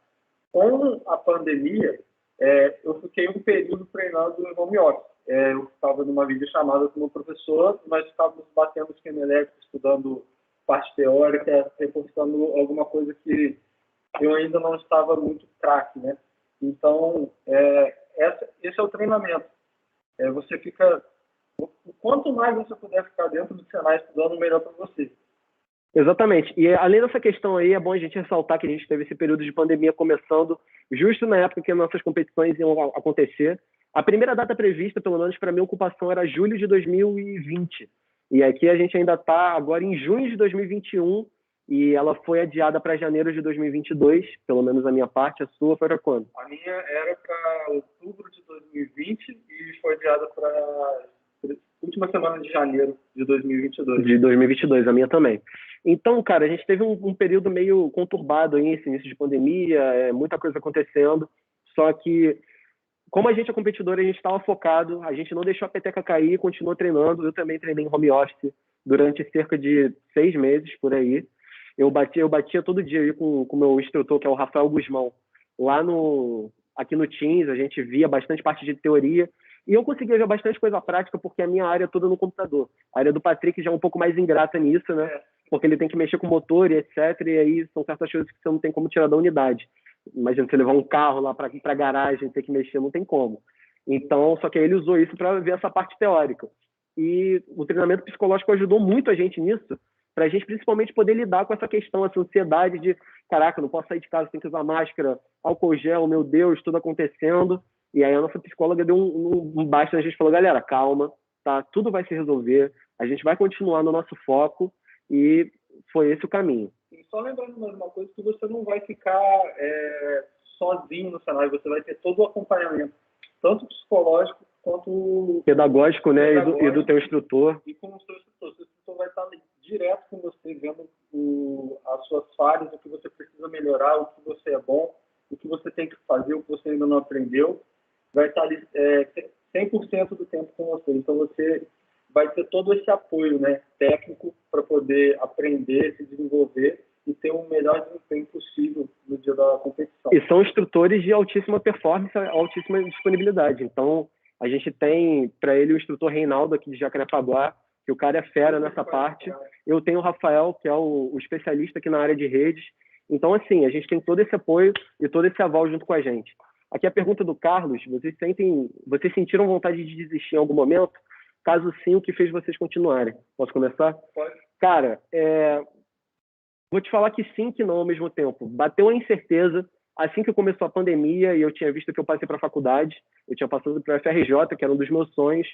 Com a pandemia, eu fiquei um período treinando em home office. Eu estava numa videochamada com o meu professor, nós estávamos batendo esquema elétrico, estudando parte teórica, reforçando alguma coisa que eu ainda não estava muito craque, né? Então, esse é o treinamento. Você fica... Quanto mais você puder ficar dentro do Senai estudando, melhor para você. Exatamente. E além dessa questão aí, é bom a gente ressaltar que a gente teve esse período de pandemia começando justo na época que nossas competições iam acontecer. A primeira data prevista, pelo menos para minha ocupação, era julho de 2020. E aqui a gente ainda está agora em junho de 2021 e ela foi adiada para janeiro de 2022, pelo menos a minha parte. A sua foi para quando? A minha era para outubro de 2020 e foi adiada para última semana de janeiro de 2022. De 2022, a minha também. Então, cara, a gente teve um período meio conturbado aí, esse início de pandemia, muita coisa acontecendo, só que, como a gente é competidor, a gente estava focado, a gente não deixou a peteca cair, continuou treinando. Eu também treinei em home office durante cerca de 6 meses, por aí. Eu batia todo dia aí com o meu instrutor, que é o Rafael Guzmão. Aqui no Teams, a gente via bastante parte de teoria. E eu conseguia ver bastante coisa prática, porque a minha área é toda no computador. A área do Patrick já é um pouco mais ingrata nisso, né? Porque ele tem que mexer com motor e etc. E aí são certas coisas que você não tem como tirar da unidade. Imagina você levar um carro lá para a garagem, ter que mexer, não tem como. Então, só que ele usou isso para ver essa parte teórica. E o treinamento psicológico ajudou muito a gente nisso, para a gente principalmente poder lidar com essa questão, essa ansiedade de, caraca, não posso sair de casa, tem que usar máscara, álcool gel, meu Deus, tudo acontecendo. E aí a nossa psicóloga deu um basta, a gente falou, galera, calma, tá? Tudo vai se resolver, a gente vai continuar no nosso foco, e foi esse o caminho. E só lembrando mais uma coisa, que você não vai ficar sozinho no cenário, você vai ter todo o acompanhamento, tanto psicológico quanto pedagógico, né? E do teu instrutor. E com o seu instrutor. O seu instrutor vai estar direto com você, vendo as suas falhas, o que você precisa melhorar, o que você é bom, o que você tem que fazer, o que você ainda não aprendeu. Vai estar ali 100% do tempo com você. Então, você vai ter todo esse apoio, né, técnico para poder aprender, se desenvolver e ter o melhor desempenho possível no dia da competição. E são instrutores de altíssima performance, altíssima disponibilidade. Então, a gente tem para ele o instrutor Reinaldo aqui de Jacarepaguá, que o cara é fera nessa parte. Eu tenho o Rafael, que é o especialista aqui na área de redes. Então, assim, a gente tem todo esse apoio e todo esse aval junto com a gente. Aqui a pergunta do Carlos, vocês sentiram vontade de desistir em algum momento? Caso sim, o que fez vocês continuarem? Posso começar? Pode. Cara, vou te falar que sim, que não ao mesmo tempo. Bateu a incerteza assim que começou a pandemia e eu tinha visto que eu passei para a faculdade, eu tinha passado para a FRJ, que era um dos meus sonhos,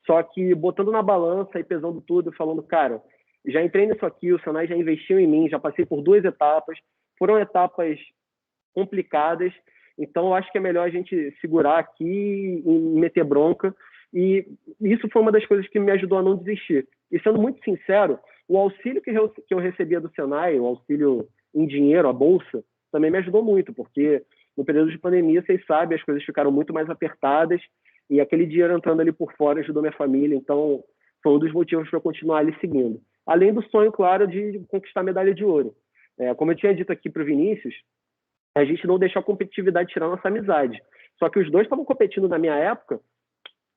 só que botando na balança e pesando tudo, falando, cara, já entrei nisso aqui, o Senai já investiu em mim, já passei por 2 etapas, foram etapas complicadas, então eu acho que é melhor a gente segurar aqui e meter bronca, e isso foi uma das coisas que me ajudou a não desistir. E sendo muito sincero, o auxílio que eu recebia do Senai, o auxílio em dinheiro, a bolsa, também me ajudou muito, porque no período de pandemia, vocês sabem, as coisas ficaram muito mais apertadas e aquele dinheiro entrando ali por fora ajudou minha família, então foi um dos motivos para eu continuar ali seguindo. Além do sonho, claro, de conquistar a medalha de ouro. Como eu tinha dito aqui para o Vinícius, a gente não deixou a competitividade tirar nossa amizade. Só que os dois estavam competindo na minha época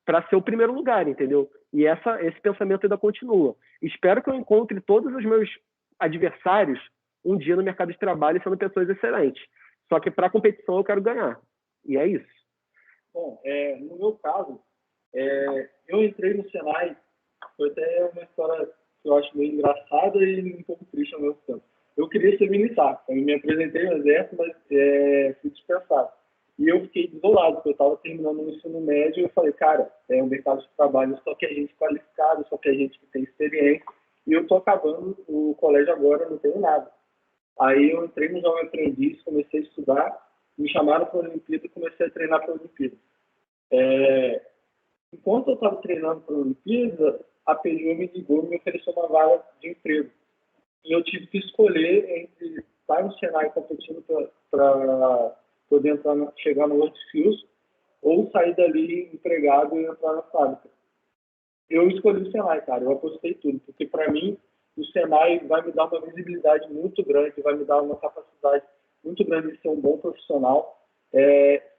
para ser o primeiro lugar, entendeu? E esse pensamento ainda continua. Espero que eu encontre todos os meus adversários um dia no mercado de trabalho sendo pessoas excelentes. Só que para a competição eu quero ganhar. E é isso. Bom, no meu caso, eu entrei no Senai, foi até uma história que eu acho meio engraçada e um pouco triste ao mesmo tempo. Eu queria ser militar, eu me apresentei no exército, mas fui dispensado. E eu fiquei desolado, porque eu estava terminando o ensino médio e eu falei, cara, é um mercado de trabalho só que a gente qualificado, só que a gente que tem experiência, e eu estou acabando o colégio agora, não tenho nada. Aí eu entrei no Jovem Aprendiz, comecei a estudar, me chamaram para a Olimpíada e comecei a treinar para a Olimpíada. Enquanto eu estava treinando para a Olimpíada, a Peugeot me ligou e me ofereceu uma vaga de emprego. E eu tive que escolher entre estar no Senai competindo para poder chegar no World Skills ou sair dali empregado e entrar na fábrica. Eu escolhi o Senai, cara. Eu apostei tudo, porque para mim o Senai vai me dar uma visibilidade muito grande, vai me dar uma capacidade muito grande de ser um bom profissional,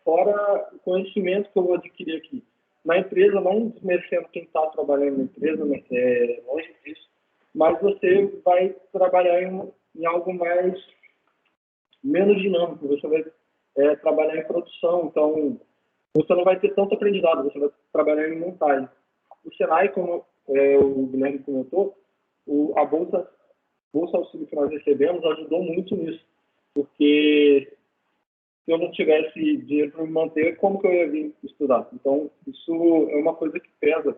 fora o conhecimento que eu vou adquirir aqui. Na empresa, não desmerecendo quem está trabalhando na empresa, longe disso, mas você vai trabalhar em algo menos dinâmico, você vai trabalhar em produção, então você não vai ter tanto aprendizado, você vai trabalhar em montagem. O Senai, como o Guilherme comentou, a bolsa auxílio que nós recebemos ajudou muito nisso, porque se eu não tivesse dinheiro para me manter, como que eu ia vir estudar? Então, isso é uma coisa que pesa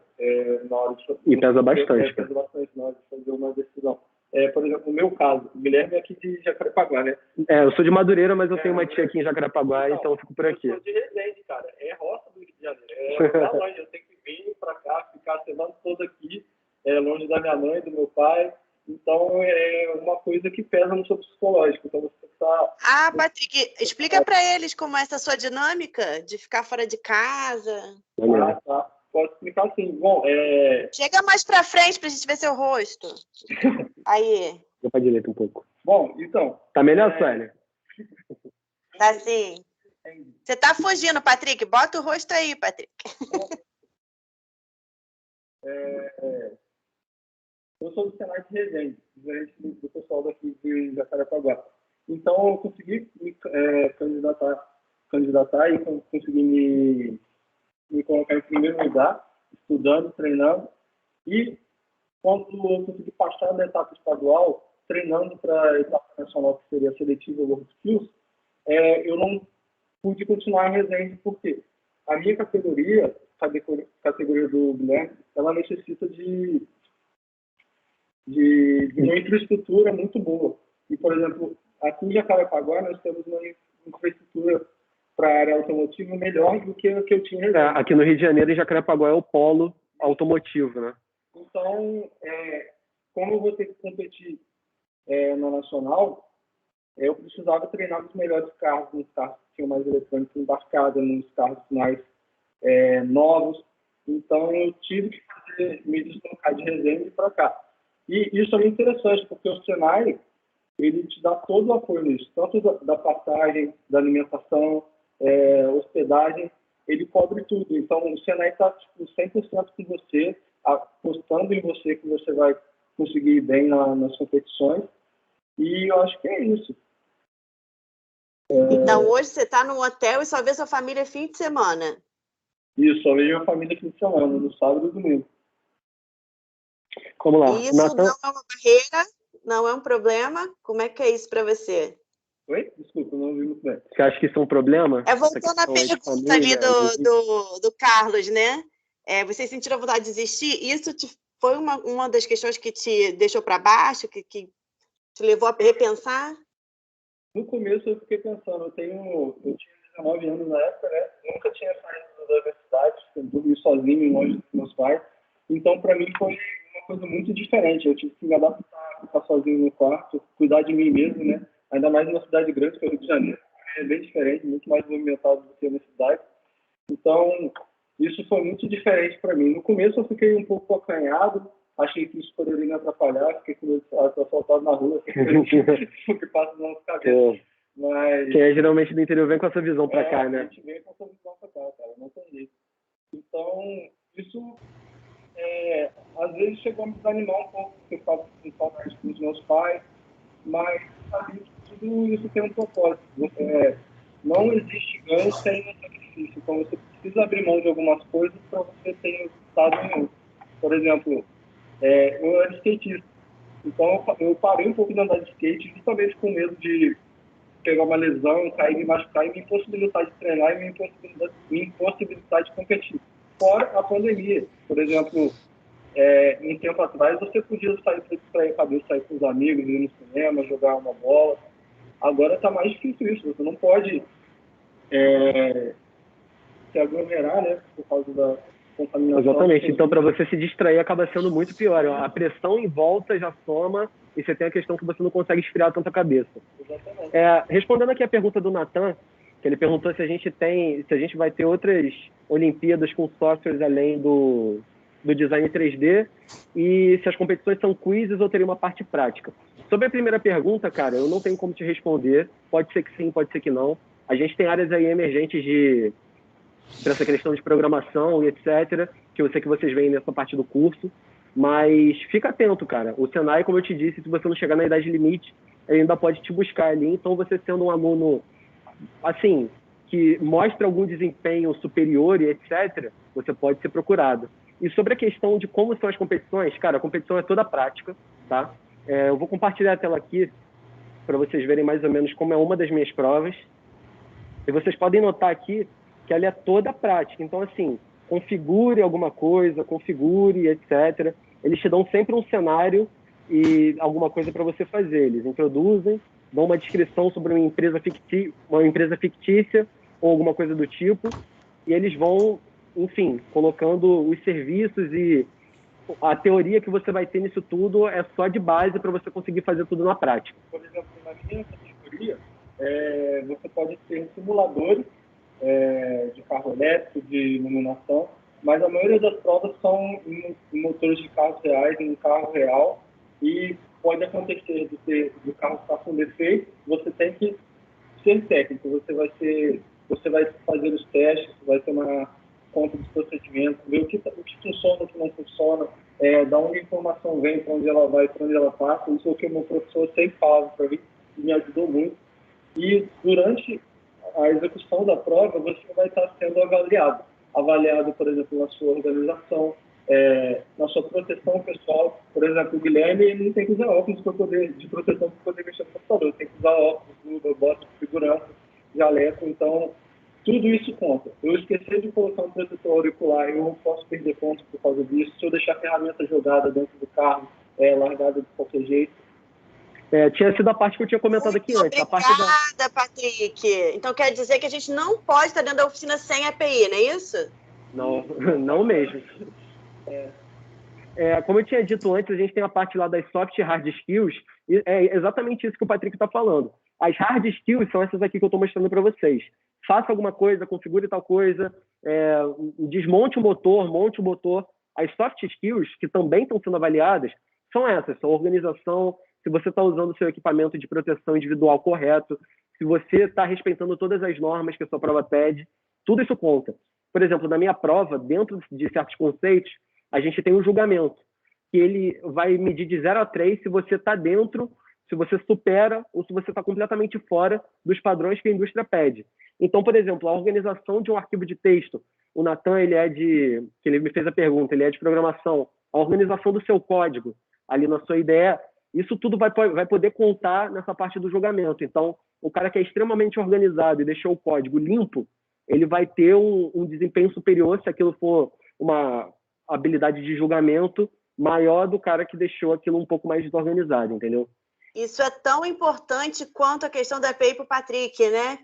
na hora de fazer. E pesa bastante. Pesa bastante na hora de fazer uma decisão. Por exemplo, no meu caso, o Guilherme é aqui de Jacarepaguá, né? Eu sou de Madureira, mas eu tenho uma tia aqui em Jacarepaguá, então eu fico por aqui. Eu sou de Resende, cara. É roça do Rio de Janeiro. É longe, eu tenho que vir para cá, ficar a semana toda aqui, longe da minha mãe, do meu pai. Então, é uma coisa que pesa no seu psicológico. Então, você tem que estar... Patrick, explica para eles como é essa sua dinâmica de ficar fora de casa. Tá. Posso explicar assim. Bom, Chega mais para frente para a gente ver seu rosto. Aí. Vou para a direita um pouco. Bom, então... Tá melhor, Sueli? Tá sim. Você tá fugindo, Patrick. Bota o rosto aí, Patrick. Eu sou do Senai de Resende, diferente do pessoal daqui de Jacarepaguá. Então, eu consegui me candidatar e consegui me colocar em primeiro lugar, estudando, treinando. E quando eu consegui passar da etapa estadual, treinando para a etapa nacional, que seria a seletiva World Skills, eu não pude continuar em Resende, porque a minha categoria, a categoria do Guilherme, ela necessita de uma infraestrutura muito boa. E, por exemplo, aqui em Jacarepaguá, nós temos uma infraestrutura para a área automotiva melhor do que a que eu tinha em Resende. Aqui no Rio de Janeiro, em Jacarepaguá, é o polo automotivo, né? Então, como eu vou ter que competir na Nacional, eu precisava treinar nos melhores carros, nos carros que tinham mais eletrônica embarcada, nos carros mais novos. Então, eu tive que me deslocar de Resende para cá. E isso é muito interessante, porque o Senai, ele te dá todo o apoio nisso, tanto da passagem, da alimentação, hospedagem, ele cobre tudo. Então, o Senai está 100% com você, apostando em você, que você vai conseguir ir bem nas competições. E eu acho que é isso. Então, hoje você está no hotel e só vê sua família fim de semana. Isso, só vejo a família fim de semana, no sábado e domingo. Vamos lá. E isso Nathan... não é uma barreira, não é um problema? Como é que é isso para você? Oi? Desculpa, não ouvi muito bem. Você acha que isso é um problema? Voltando à pergunta ali do Carlos, né? Vocês sentiram vontade de desistir? Isso foi uma das questões que te deixou para baixo, que te levou a repensar? No começo eu fiquei pensando, eu tinha 19 anos na época, né? Nunca tinha saído da universidade, eu dormi sozinho, longe dos meus pais. Então, para mim, foi uma coisa muito diferente. Eu tive que me adaptar, ficar sozinho no quarto, cuidar de mim mesmo, né? Ainda mais numa cidade grande, que é o Rio de Janeiro. É bem diferente, muito mais movimentado do que na cidade. Então, isso foi muito diferente para mim. No começo eu fiquei um pouco acanhado, achei que isso poderia me atrapalhar, fiquei com medo de ser assaltado na rua, o que passa na nossa cabeça. Mas... Quem é geralmente do interior vem com essa visão para cá, né? A gente vem com essa visão para cá, cara, não tem jeito. Então, isso... às vezes chegou a me desanimar um pouco, porque eu estava com saudade dos meus pais, mas sabia que tudo isso tem um propósito. Não existe ganho sem um sacrifício. Então você precisa abrir mão de algumas coisas para você ter resultado em outro. Por exemplo, eu era skatista. Então eu parei um pouco de andar de skate justamente com medo de pegar uma lesão, cair, me machucar e me impossibilitar de treinar e me impossibilitar de competir. Fora a pandemia. Por exemplo, um tempo atrás você podia sair para distrair a cabeça, sair com os amigos, ir no cinema, jogar uma bola. Agora está mais difícil isso. Você não pode se aglomerar, né, por causa da contaminação. Exatamente. Então, para você se distrair, acaba sendo muito pior. A pressão em volta já soma e você tem a questão que você não consegue esfriar tanto a cabeça. Exatamente. Respondendo aqui a pergunta do Nathan, que ele perguntou se a gente vai ter outras Olimpíadas com softwares além do design 3D e se as competições são quizzes ou teria uma parte prática. Sobre a primeira pergunta, cara, eu não tenho como te responder. Pode ser que sim, pode ser que não. A gente tem áreas aí emergentes para essa questão de programação e etc., que eu sei que vocês veem nessa parte do curso, mas fica atento, cara. O Senai, como eu te disse, se você não chegar na idade limite, ele ainda pode te buscar ali. Então, você sendo um aluno, assim, que mostra algum desempenho superior e etc., você pode ser procurado. E sobre a questão de como são as competições, cara, a competição é toda prática, tá? Eu vou compartilhar a tela aqui para vocês verem mais ou menos como é uma das minhas provas. E vocês podem notar aqui que ela é toda prática. Então, assim, configure alguma coisa, configure, etc. Eles te dão sempre um cenário e alguma coisa para você fazer. Eles introduzem, dão uma descrição sobre uma empresa fictícia ou alguma coisa do tipo, e eles vão, enfim, colocando os serviços e a teoria que você vai ter nisso tudo é só de base para você conseguir fazer tudo na prática. Por exemplo, na minha categoria, você pode ter simuladores de carro elétrico, de iluminação, mas a maioria das provas são em motores de carros reais, em um carro real, e pode acontecer do carro estar com defeito, você tem que ser técnico, você vai fazer os testes, vai tomar conta dos procedimentos, ver o que funciona, o que não funciona, da onde a informação vem, para onde ela vai, para onde ela passa. Isso é o que o meu professor sempre falava para mim, e me ajudou muito. E durante a execução da prova, você vai estar sendo avaliado, por exemplo, na sua organização, na sua proteção pessoal. Por exemplo, o Guilherme ele não tem que usar óculos de proteção para poder mexer no computador, tem que usar óculos, bota de segurança, jaleco. Então, tudo isso conta. Eu esqueci de colocar um protetor auricular, eu não posso perder pontos por causa disso. Se eu deixar a ferramenta jogada dentro do carro, largada de qualquer jeito. Tinha sido a parte que eu tinha comentado aqui antes. Obrigada, Patrick. Então quer dizer que a gente não pode estar dentro da oficina sem EPI, não é isso? Não, não mesmo. Como eu tinha dito antes, a gente tem a parte lá das soft e hard skills, e é exatamente isso que o Patrick está falando. As hard skills são essas aqui que eu estou mostrando para vocês. Faça alguma coisa, configure tal coisa, desmonte o motor, monte o motor. As soft skills, que também estão sendo avaliadas, são essas, são organização, se você está usando o seu equipamento de proteção individual correto, se você está respeitando todas as normas que a sua prova pede, tudo isso conta. Por exemplo, na minha prova, dentro de certos conceitos, a gente tem um julgamento, que ele vai medir de 0 a 3 se você está dentro, se você supera ou se você está completamente fora dos padrões que a indústria pede. Então, por exemplo, a organização de um arquivo de texto, o Natan, que ele me fez a pergunta, ele é de programação, a organização do seu código, ali na sua IDE, isso tudo vai poder contar nessa parte do julgamento. Então, o cara que é extremamente organizado e deixou o código limpo, ele vai ter um desempenho superior se aquilo for uma habilidade de julgamento maior do cara que deixou aquilo um pouco mais desorganizado, entendeu? Isso é tão importante quanto a questão da EPI para o Patrick, né?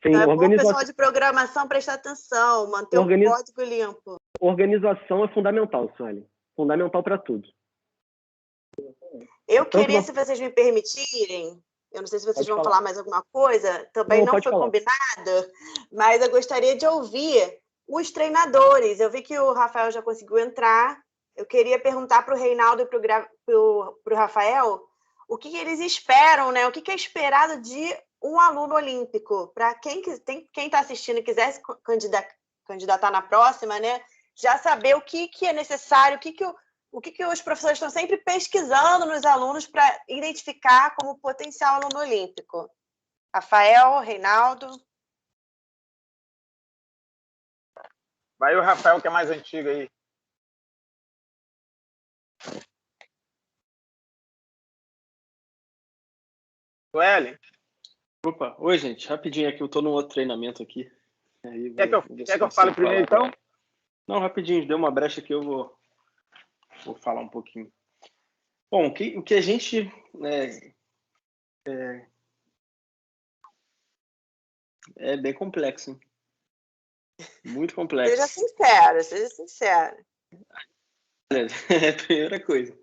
Sim, então, o pessoal de programação prestar atenção, manter o código limpo. Organização é fundamental, Sueli. Fundamental para tudo. Eu queria, se vocês me permitirem, eu não sei se vocês vão falar mais alguma coisa, também não foi combinado, mas eu gostaria de ouvir os treinadores. Eu vi que o Rafael já conseguiu entrar. Eu queria perguntar para o Reinaldo e para o Rafael o que eles esperam, né? O que é esperado de um aluno olímpico? Para quem está assistindo e quiser se candidatar na próxima, né? Já saber o que é necessário, o que os professores estão sempre pesquisando nos alunos para identificar como potencial aluno olímpico. Rafael, Reinaldo. Vai o Rafael, que é mais antigo aí. Sueli. Opa, oi, gente. Rapidinho aqui, eu tô num outro treinamento aqui. Aí quer que eu fale primeiro, então? Não, rapidinho, deu uma brecha aqui, eu vou falar um pouquinho. Bom, o que a gente... É bem complexo, hein? Muito complexo. Seja sincero. É a primeira coisa.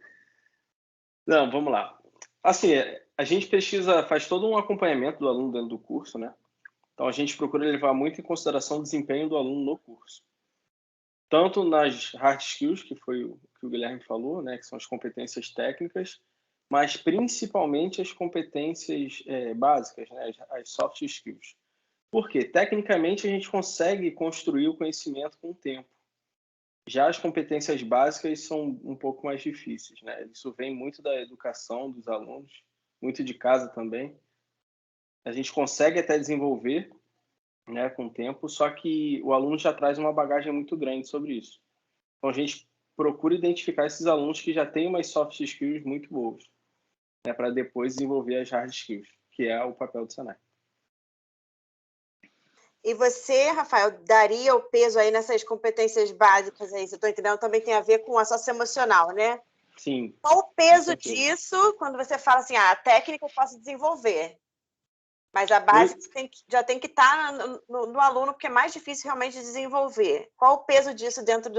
Não, vamos lá. Assim, a gente faz todo um acompanhamento do aluno dentro do curso, né? Então, a gente procura levar muito em consideração o desempenho do aluno no curso. Tanto nas hard skills, que foi o que o Guilherme falou, né? Que são as competências técnicas, mas principalmente as competências básicas, né? As soft skills. Porque, tecnicamente, a gente consegue construir o conhecimento com o tempo. Já as competências básicas são um pouco mais difíceis, né? Isso vem muito da educação dos alunos, muito de casa também. A gente consegue até desenvolver, né, com o tempo, só que o aluno já traz uma bagagem muito grande sobre isso. Então, a gente procura identificar esses alunos que já têm umas soft skills muito boas, né, para depois desenvolver as hard skills, que é o papel do Senai. E você, Rafael, daria o peso aí nessas competências básicas aí? Você está entendendo? Também tem a ver com a socioemocional, né? Sim. Qual o peso disso quando você fala assim, a técnica eu posso desenvolver, mas a base já tem que estar no aluno, porque é mais difícil realmente de desenvolver. Qual o peso disso dentro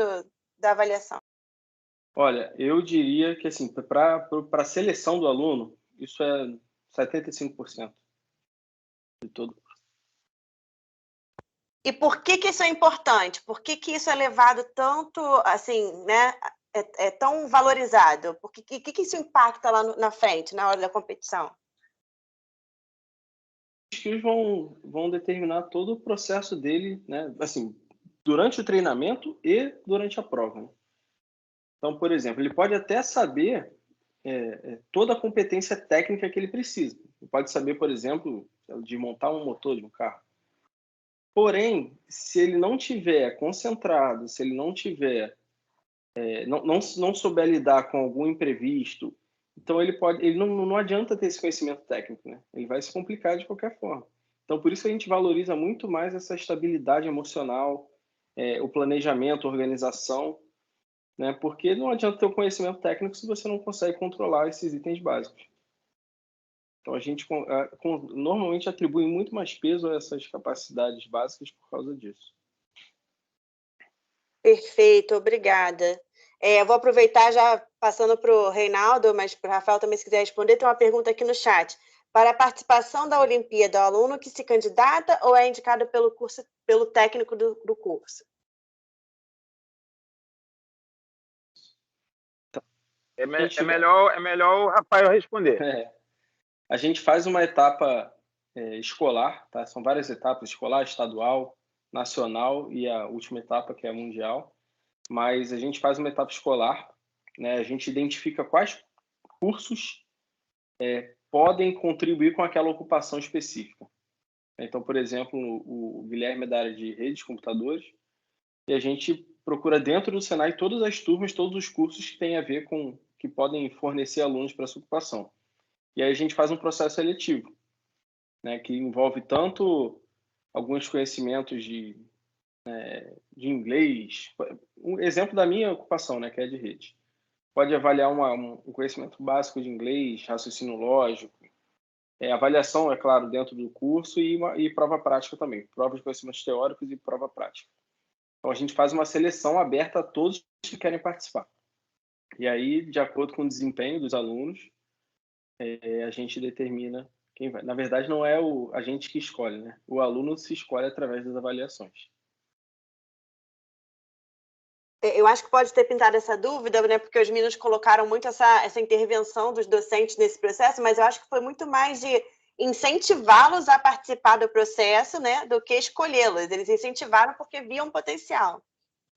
da avaliação? Olha, eu diria que assim, para a seleção do aluno, isso é 75% de todo. E por que isso é importante? Por que isso é levado tanto, assim, né? é tão valorizado? Porque o que isso impacta lá na frente, na hora da competição? Os skills vão determinar todo o processo dele, né? Assim, durante o treinamento e durante a prova, né? Então, por exemplo, ele pode até saber toda a competência técnica que ele precisa. Ele pode saber, por exemplo, de montar um motor de um carro. Porém, se ele não tiver concentrado, se ele não tiver, não souber lidar com algum imprevisto, então ele não adianta ter esse conhecimento técnico, né? Ele vai se complicar de qualquer forma. Então, por isso a gente valoriza muito mais essa estabilidade emocional, o planejamento, a organização, né? Porque não adianta ter o conhecimento técnico se você não consegue controlar esses itens básicos. Então, a gente normalmente atribui muito mais peso a essas capacidades básicas por causa disso. Perfeito, obrigada. Vou aproveitar já passando para o Reinaldo, mas para o Rafael também, se quiser responder, tem uma pergunta aqui no chat. Para a participação da Olimpíada, o aluno que se candidata ou é indicado pelo técnico do curso? É melhor o Rafael responder. A gente faz uma etapa escolar, tá? São várias etapas: escolar, estadual, nacional e a última etapa, que é a mundial. Mas a gente faz uma etapa escolar, né? A gente identifica quais cursos podem contribuir com aquela ocupação específica. Então, por exemplo, o Guilherme é da área de redes de computadores e a gente procura dentro do Senai todas as turmas, todos os cursos que têm a ver com, que podem fornecer alunos para essa ocupação. E aí a gente faz um processo seletivo, né, que envolve tanto alguns conhecimentos de inglês. Um exemplo da minha ocupação, né, que é de rede. Pode avaliar um conhecimento básico de inglês, raciocínio lógico, avaliação, é claro, dentro do curso e prova prática também. Prova de conhecimentos teóricos e prova prática. Então, a gente faz uma seleção aberta a todos que querem participar. E aí, de acordo com o desempenho dos alunos, a gente determina quem vai. Na verdade, não é a gente que escolhe, né? O aluno se escolhe através das avaliações. Eu acho que pode ter pintado essa dúvida, né? Porque os meninos colocaram muito essa intervenção dos docentes nesse processo, mas eu acho que foi muito mais de incentivá-los a participar do processo, né, do que escolhê-los. Eles incentivaram porque viam potencial.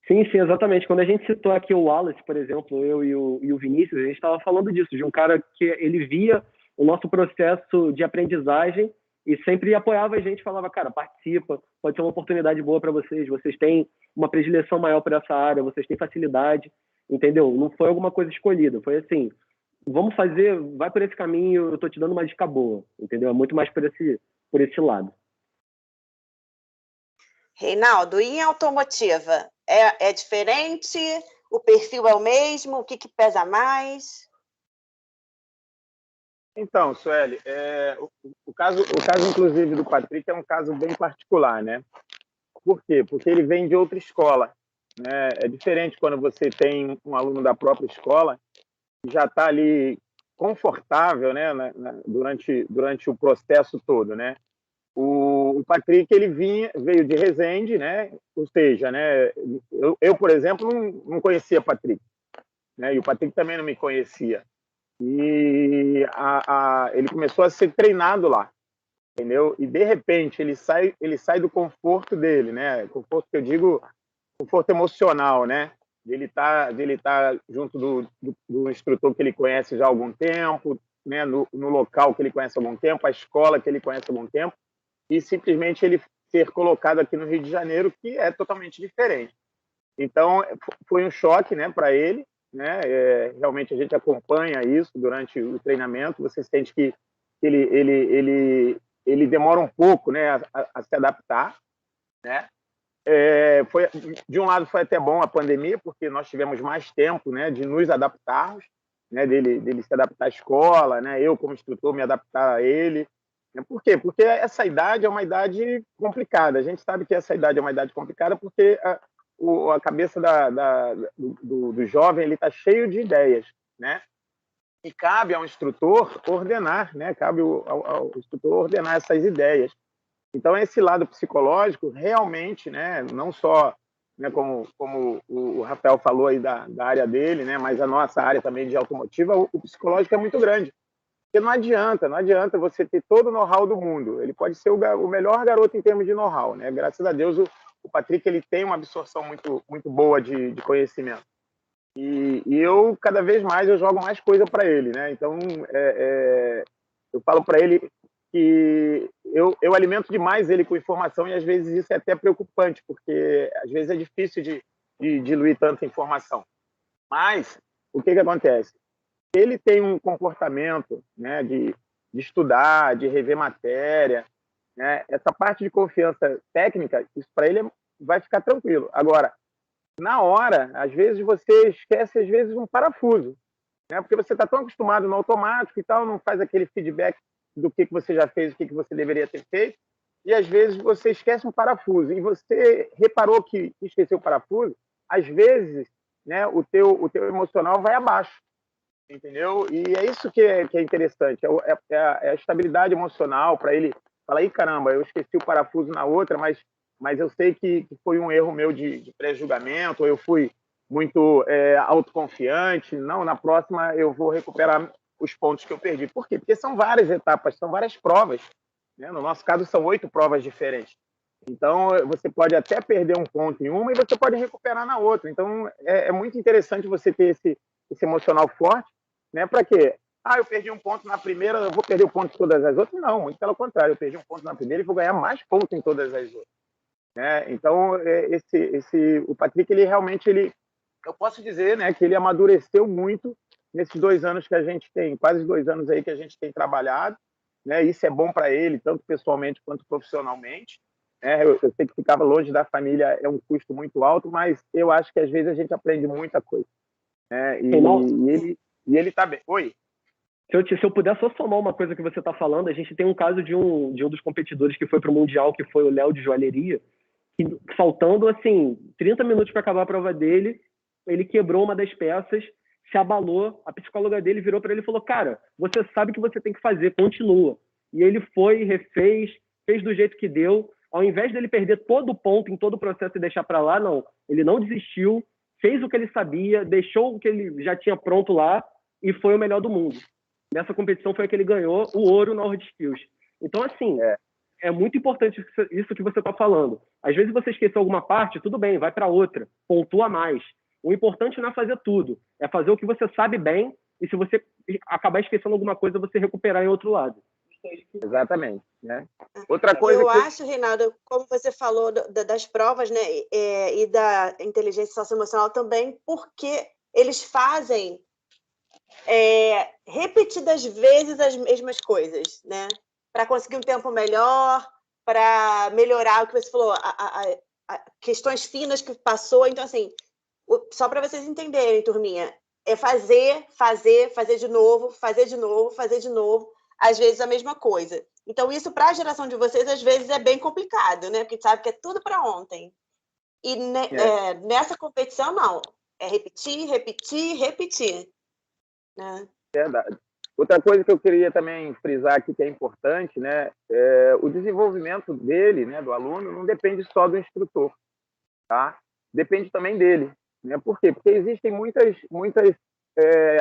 Sim, exatamente. Quando a gente citou aqui o Wallace, por exemplo, eu e o Vinícius, a gente estava falando disso, de um cara que ele via o nosso processo de aprendizagem e sempre apoiava a gente, falava, cara, participa, pode ser uma oportunidade boa para vocês têm uma predileção maior por essa área, vocês têm facilidade, entendeu? Não foi alguma coisa escolhida, foi assim, vamos fazer, vai por esse caminho, eu estou te dando uma dica boa, entendeu? É muito mais por esse lado. Reinaldo, e em automotiva? É diferente? O perfil é o mesmo? O que pesa mais? Então, Sueli, o caso, inclusive, do Patrick é um caso bem particular, né? Por quê? Porque ele vem de outra escola, né? É diferente quando você tem um aluno da própria escola que já está ali confortável, né? Durante o processo todo, né? O Patrick, ele veio de Resende, né? Ou seja, né? Eu por exemplo, não conhecia Patrick, né? E o Patrick também não me conhecia. E ele começou a ser treinado lá, entendeu? E de repente ele sai do conforto dele, né? Conforto que eu digo, conforto emocional, né? Ele tá junto do instrutor que ele conhece já há algum tempo, né? No local que ele conhece há algum tempo, a escola que ele conhece há algum tempo, e simplesmente ele ser colocado aqui no Rio de Janeiro, que é totalmente diferente. Então foi um choque, né, para ele, né? Realmente a gente acompanha isso durante o treinamento. Você sente que ele demora um pouco, né, a se adaptar, né? De um lado foi até bom a pandemia, porque nós tivemos mais tempo, né, de nos adaptarmos, né, dele se adaptar à escola, né? Eu como instrutor me adaptar a ele. Por quê? Porque essa idade é uma idade complicada. A gente sabe que essa idade é uma idade complicada porque a cabeça do jovem ele está cheio de ideias, né? E cabe ao instrutor ordenar, né? Cabe ao instrutor ordenar essas ideias. Então esse lado psicológico realmente, né? Não só né, como o Rafael falou aí da área dele, né, mas a nossa área também de automotiva, o psicológico é muito grande. Porque não adianta você ter todo o know-how do mundo. Ele pode ser o melhor garoto em termos de know-how, né? Graças a Deus, o Patrick ele tem uma absorção muito boa de conhecimento. E eu, cada vez mais, eu jogo mais coisa para ele, né? Então, eu falo para ele que eu alimento demais ele com informação e, às vezes, isso é até preocupante, porque, às vezes, é difícil de diluir tanta informação. Mas, o que acontece? Ele tem um comportamento, né, de estudar, de rever matéria, né? Essa parte de confiança técnica, isso para ele vai ficar tranquilo. Agora, na hora, às vezes você esquece um parafuso, né? Porque você está tão acostumado no automático e tal, não faz aquele feedback do que você já fez, o que você deveria ter feito, e às vezes você esquece um parafuso e você reparou que esqueceu o parafuso, às vezes, né, o teu emocional vai abaixo, entendeu? E é isso que é interessante, é a estabilidade emocional para ele falar, ih, caramba, eu esqueci o parafuso na outra, mas eu sei que foi um erro meu de pré-julgamento, ou eu fui muito autoconfiante, não, na próxima eu vou recuperar os pontos que eu perdi. Por quê? Porque são várias etapas, são várias provas, né? No nosso caso, são 8 provas diferentes. Então, você pode até perder um ponto em uma e você pode recuperar na outra. Então, é muito interessante você ter esse emocional forte, né? Para quê? Eu perdi um ponto na primeira, eu vou perder o ponto em todas as outras? Não, muito pelo contrário, eu perdi um ponto na primeira e vou ganhar mais pontos em todas as outras. Né? Então, o Patrick, ele realmente, eu posso dizer, né, que ele amadureceu muito nesses 2 anos que a gente tem, quase 2 anos aí que a gente tem trabalhado, né? Isso é bom para ele, tanto pessoalmente quanto profissionalmente. Né? Eu sei que ficava longe da família é um custo muito alto, mas eu acho que às vezes a gente aprende muita coisa. Né? E ele está bem. Oi? Se eu puder só somar uma coisa que você está falando, a gente tem um caso de um dos competidores que foi para o Mundial, que foi o Léo de joalheria, que, faltando assim 30 minutos para acabar a prova dele, ele quebrou uma das peças, se abalou, a psicóloga dele virou para ele e falou, cara, você sabe o que você tem que fazer, continua. E ele foi, refez, fez do jeito que deu, ao invés dele perder todo o ponto em todo o processo e deixar para lá, não, ele não desistiu, fez o que ele sabia, deixou o que ele já tinha pronto lá e foi o melhor do mundo. Nessa competição foi que ele ganhou o ouro na World Skills. Então, assim, é muito importante isso que você está falando. Às vezes você esqueceu alguma parte, tudo bem, vai para outra, pontua mais. O importante não é fazer tudo, é fazer o que você sabe bem e se você acabar esquecendo alguma coisa, você recuperar em outro lado. Exatamente. Né? Outra coisa acho, Reinaldo, como você falou das provas, né, e da inteligência socioemocional também, porque eles fazem repetidas vezes as mesmas coisas, né? Para conseguir um tempo melhor, para melhorar o que você falou, questões finas que passou. Então, assim, só para vocês entenderem, turminha, é fazer de novo, fazer de novo, fazer de novo, às vezes a mesma coisa. Então, isso para a geração de vocês, às vezes, é bem complicado, né? Porque sabe que é tudo para ontem. E nessa competição, não. É repetir, repetir, repetir. Né? Verdade. Outra coisa que eu queria também frisar aqui que é importante, né, o desenvolvimento dele, né, do aluno, não depende só do instrutor, tá? Depende também dele, né? Por quê? Porque existem muitas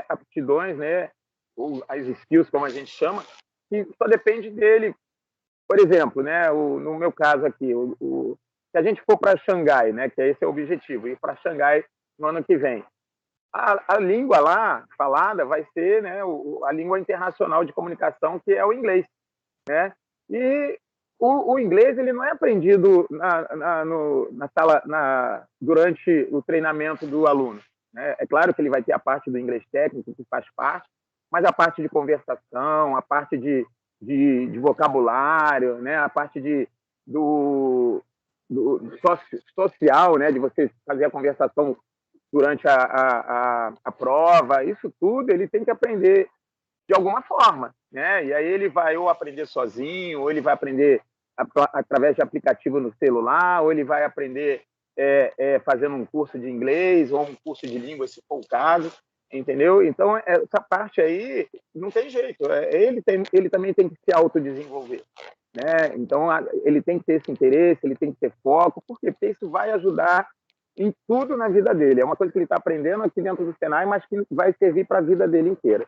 aptidões, né, ou as skills, como a gente chama, que só depende dele. Por exemplo, né, no meu caso aqui, se a gente for para Xangai, né, que esse é o objetivo, ir para Xangai no ano que vem, a língua lá falada vai ser, né, a língua internacional de comunicação, que é o inglês, né? E o inglês ele não é aprendido na sala durante o treinamento do aluno, né? É claro que ele vai ter a parte do inglês técnico que faz parte, mas a parte de conversação, a parte de vocabulário, né? A parte do social, né? De você fazer a conversação durante a prova, isso tudo ele tem que aprender de alguma forma, né? E aí ele vai ou aprender sozinho, ou ele vai aprender através de aplicativo no celular, ou ele vai aprender fazendo um curso de inglês ou um curso de língua, se for o caso, entendeu? Então, essa parte aí não tem jeito, ele também tem que se autodesenvolver, né? Então, ele tem que ter esse interesse, ele tem que ter foco, porque isso vai ajudar em tudo na vida dele. É uma coisa que ele está aprendendo aqui dentro do Senai, mas que vai servir para a vida dele inteira.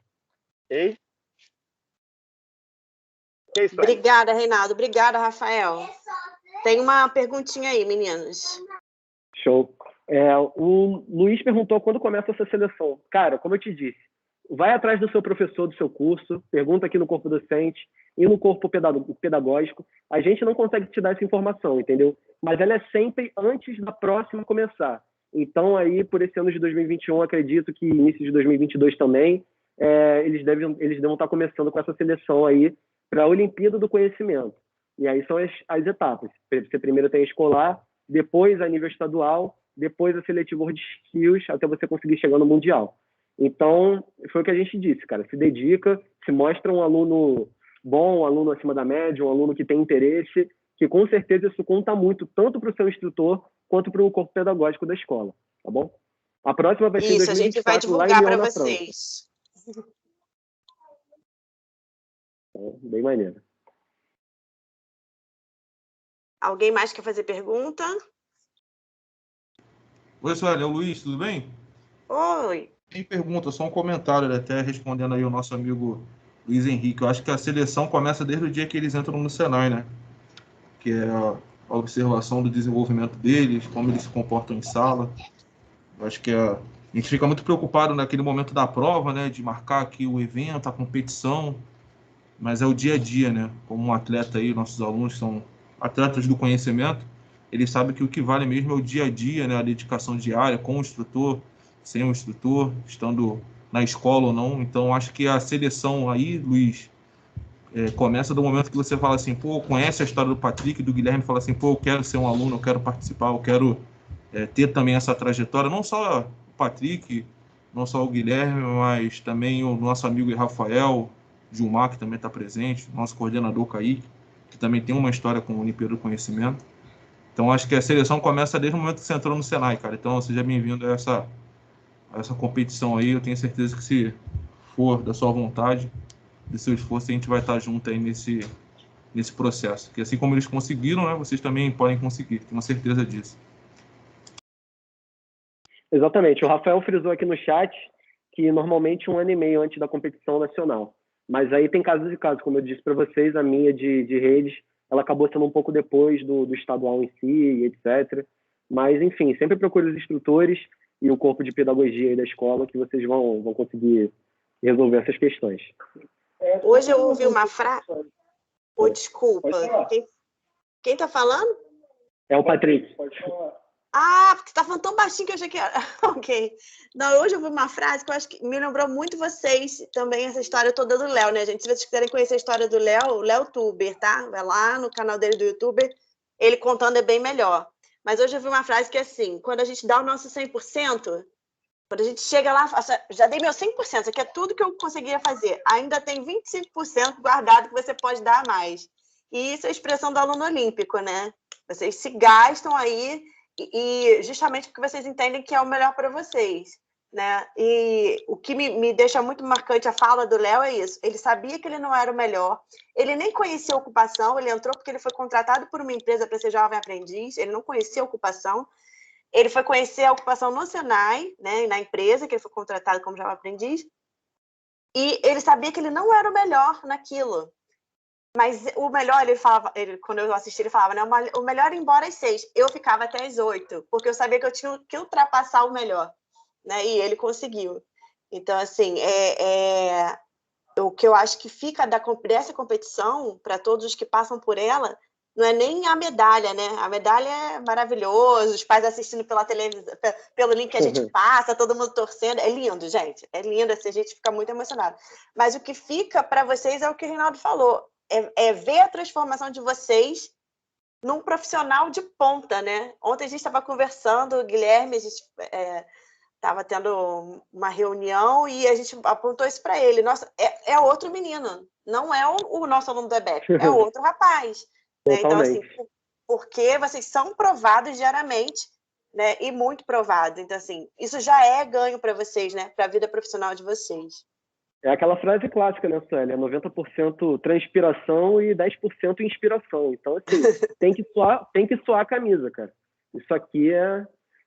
Ok? Ok, Sônia? Obrigada, Reinaldo. Obrigada, Rafael. Tem uma perguntinha aí, meninos. Show. O Luiz perguntou quando começa essa seleção. Cara, como eu te disse, vai atrás do seu professor do seu curso, pergunta aqui no corpo docente e no corpo pedagógico. A gente não consegue te dar essa informação, entendeu? Mas ela é sempre antes da próxima começar. Então, aí, por esse ano de 2021, acredito que início de 2022 também, eles devem estar começando com essa seleção aí para a Olimpíada do Conhecimento. E aí são as etapas. Você primeiro tem a escolar, depois a nível estadual, depois a seletiva World Skills, até você conseguir chegar no Mundial. Então, foi o que a gente disse, cara. Se dedica, se mostra um aluno bom, um aluno acima da média, um aluno que tem interesse, que com certeza isso conta muito, tanto para o seu instrutor, quanto para o corpo pedagógico da escola, tá bom? A próxima vai ser em Isso, a gente vai 2024, lá em divulgar Lyon, para na França. vocês. Então, bem maneiro. Alguém mais quer fazer pergunta? Oi, Sueli, é o Luiz, tudo bem? Oi. Tem pergunta, só um comentário, até respondendo aí o nosso amigo Luiz Henrique. Eu acho que a seleção começa desde o dia que eles entram no Senai, né? Que é a observação do desenvolvimento deles, como eles se comportam em sala. Eu acho que a gente fica muito preocupado naquele momento da prova, né? De marcar aqui o evento, a competição, mas é o dia a dia, né? Como um atleta aí, nossos alunos são atletas do conhecimento, eles sabem que o que vale mesmo é o dia a dia, né? A dedicação diária com o instrutor, sem o instrutor, estando na escola ou não. Então, acho que a seleção aí, Luiz, começa do momento que você fala assim, pô, conhece a história do Patrick, do Guilherme, fala assim, pô, eu quero ser um aluno, eu quero participar, eu quero ter também essa trajetória, não só o Patrick, não só o Guilherme, mas também o nosso amigo Rafael, Gilmar, que também está presente, nosso coordenador Kaique, que também tem uma história com o Olimpíada do Conhecimento. Então, acho que a seleção começa desde o momento que você entrou no Senai, cara. Então, seja bem-vindo a essa competição aí. Eu tenho certeza que, se for da sua vontade, do seu esforço, a gente vai estar junto aí nesse processo. Que assim como eles conseguiram, né, vocês também podem conseguir. Tenho certeza disso. Exatamente. O Rafael frisou aqui no chat que normalmente 1 ano e meio antes da competição nacional. Mas aí tem casos e casos, como eu disse para vocês, a minha de redes, ela acabou sendo um pouco depois do estadual em si, etc. Mas, enfim, sempre procure os instrutores e o corpo de pedagogia aí da escola, que vocês vão conseguir resolver essas questões. Hoje eu ouvi uma frase... Oh, desculpa. Pode falar. Quem tá falando? É o Patrick. Pode falar. Ah, porque você tá falando tão baixinho que eu achei que era... Ok. Não, hoje eu vi uma frase que eu acho que me lembrou muito vocês também, essa história toda do Léo, né, gente? Se vocês quiserem conhecer a história do Léo, o Léo Tuber, tá? Vai lá no canal dele do YouTube, ele contando é bem melhor. Mas hoje eu vi uma frase que é assim, quando a gente dá o nosso 100%, quando a gente chega lá, já dei meu 100%, isso aqui é tudo que eu conseguia fazer. Ainda tem 25% guardado que você pode dar a mais. E isso é a expressão do aluno olímpico, né? Vocês se gastam aí e justamente porque vocês entendem que é o melhor para vocês, né? E o que me deixa muito marcante a fala do Léo é isso. Ele sabia que ele não era o melhor, ele nem conhecia a ocupação, ele entrou porque ele foi contratado por uma empresa para ser jovem aprendiz, ele não conhecia a ocupação, ele foi conhecer a ocupação no Senai, né, na empresa que ele foi contratado como jovem aprendiz, e ele sabia que ele não era o melhor naquilo. Mas o melhor, ele falava, quando eu assisti, ele falava, né? O melhor ir embora às 6. Eu ficava até às 8, porque eu sabia que eu tinha que ultrapassar o melhor, né? E ele conseguiu. Então, assim, o que eu acho que fica dessa competição, para todos os que passam por ela, não é nem a medalha, né? A medalha é maravilhosa, os pais assistindo pela televisão, pelo link que a gente passa, todo mundo torcendo. É lindo, gente. É lindo, assim, a gente fica muito emocionado. Mas o que fica para vocês é o que o Reinaldo falou. É ver a transformação de vocês num profissional de ponta, né? Ontem a gente estava conversando, o Guilherme, a gente estava tendo uma reunião e a gente apontou isso para ele. Nossa, é outro menino, não é o nosso aluno do EBEP, é outro rapaz. Né? Então, assim, porque vocês são provados diariamente, né? E muito provados. Então, assim, isso já é ganho para vocês, né? Para a vida profissional de vocês. É aquela frase clássica, né, Sueli? É 90% transpiração e 10% inspiração. Então, assim, tem que suar a camisa, cara. Isso aqui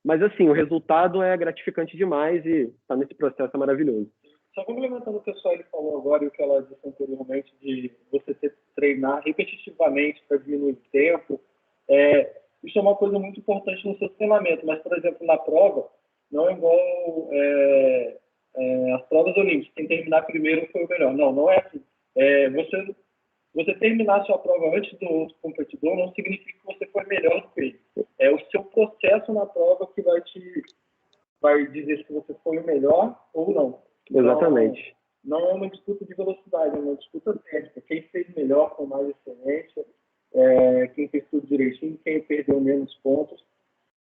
Mas, assim, o resultado é gratificante demais e estar nesse processo é maravilhoso. Só complementando o que a Sueli falou agora e o que ela disse anteriormente de você ter que treinar repetitivamente para diminuir o tempo, isso é uma coisa muito importante no seu treinamento. Mas, por exemplo, na prova, não é igual as provas olímpicas. Quem terminar primeiro foi o melhor. Não é assim. Você terminar a sua prova antes do outro competidor não significa que você foi melhor do que ele. É o seu processo na prova que vai dizer se você foi o melhor ou não. Exatamente. Não é uma disputa de velocidade, é uma disputa técnica. Quem fez melhor com mais excelência, quem fez tudo direitinho, quem perdeu menos pontos.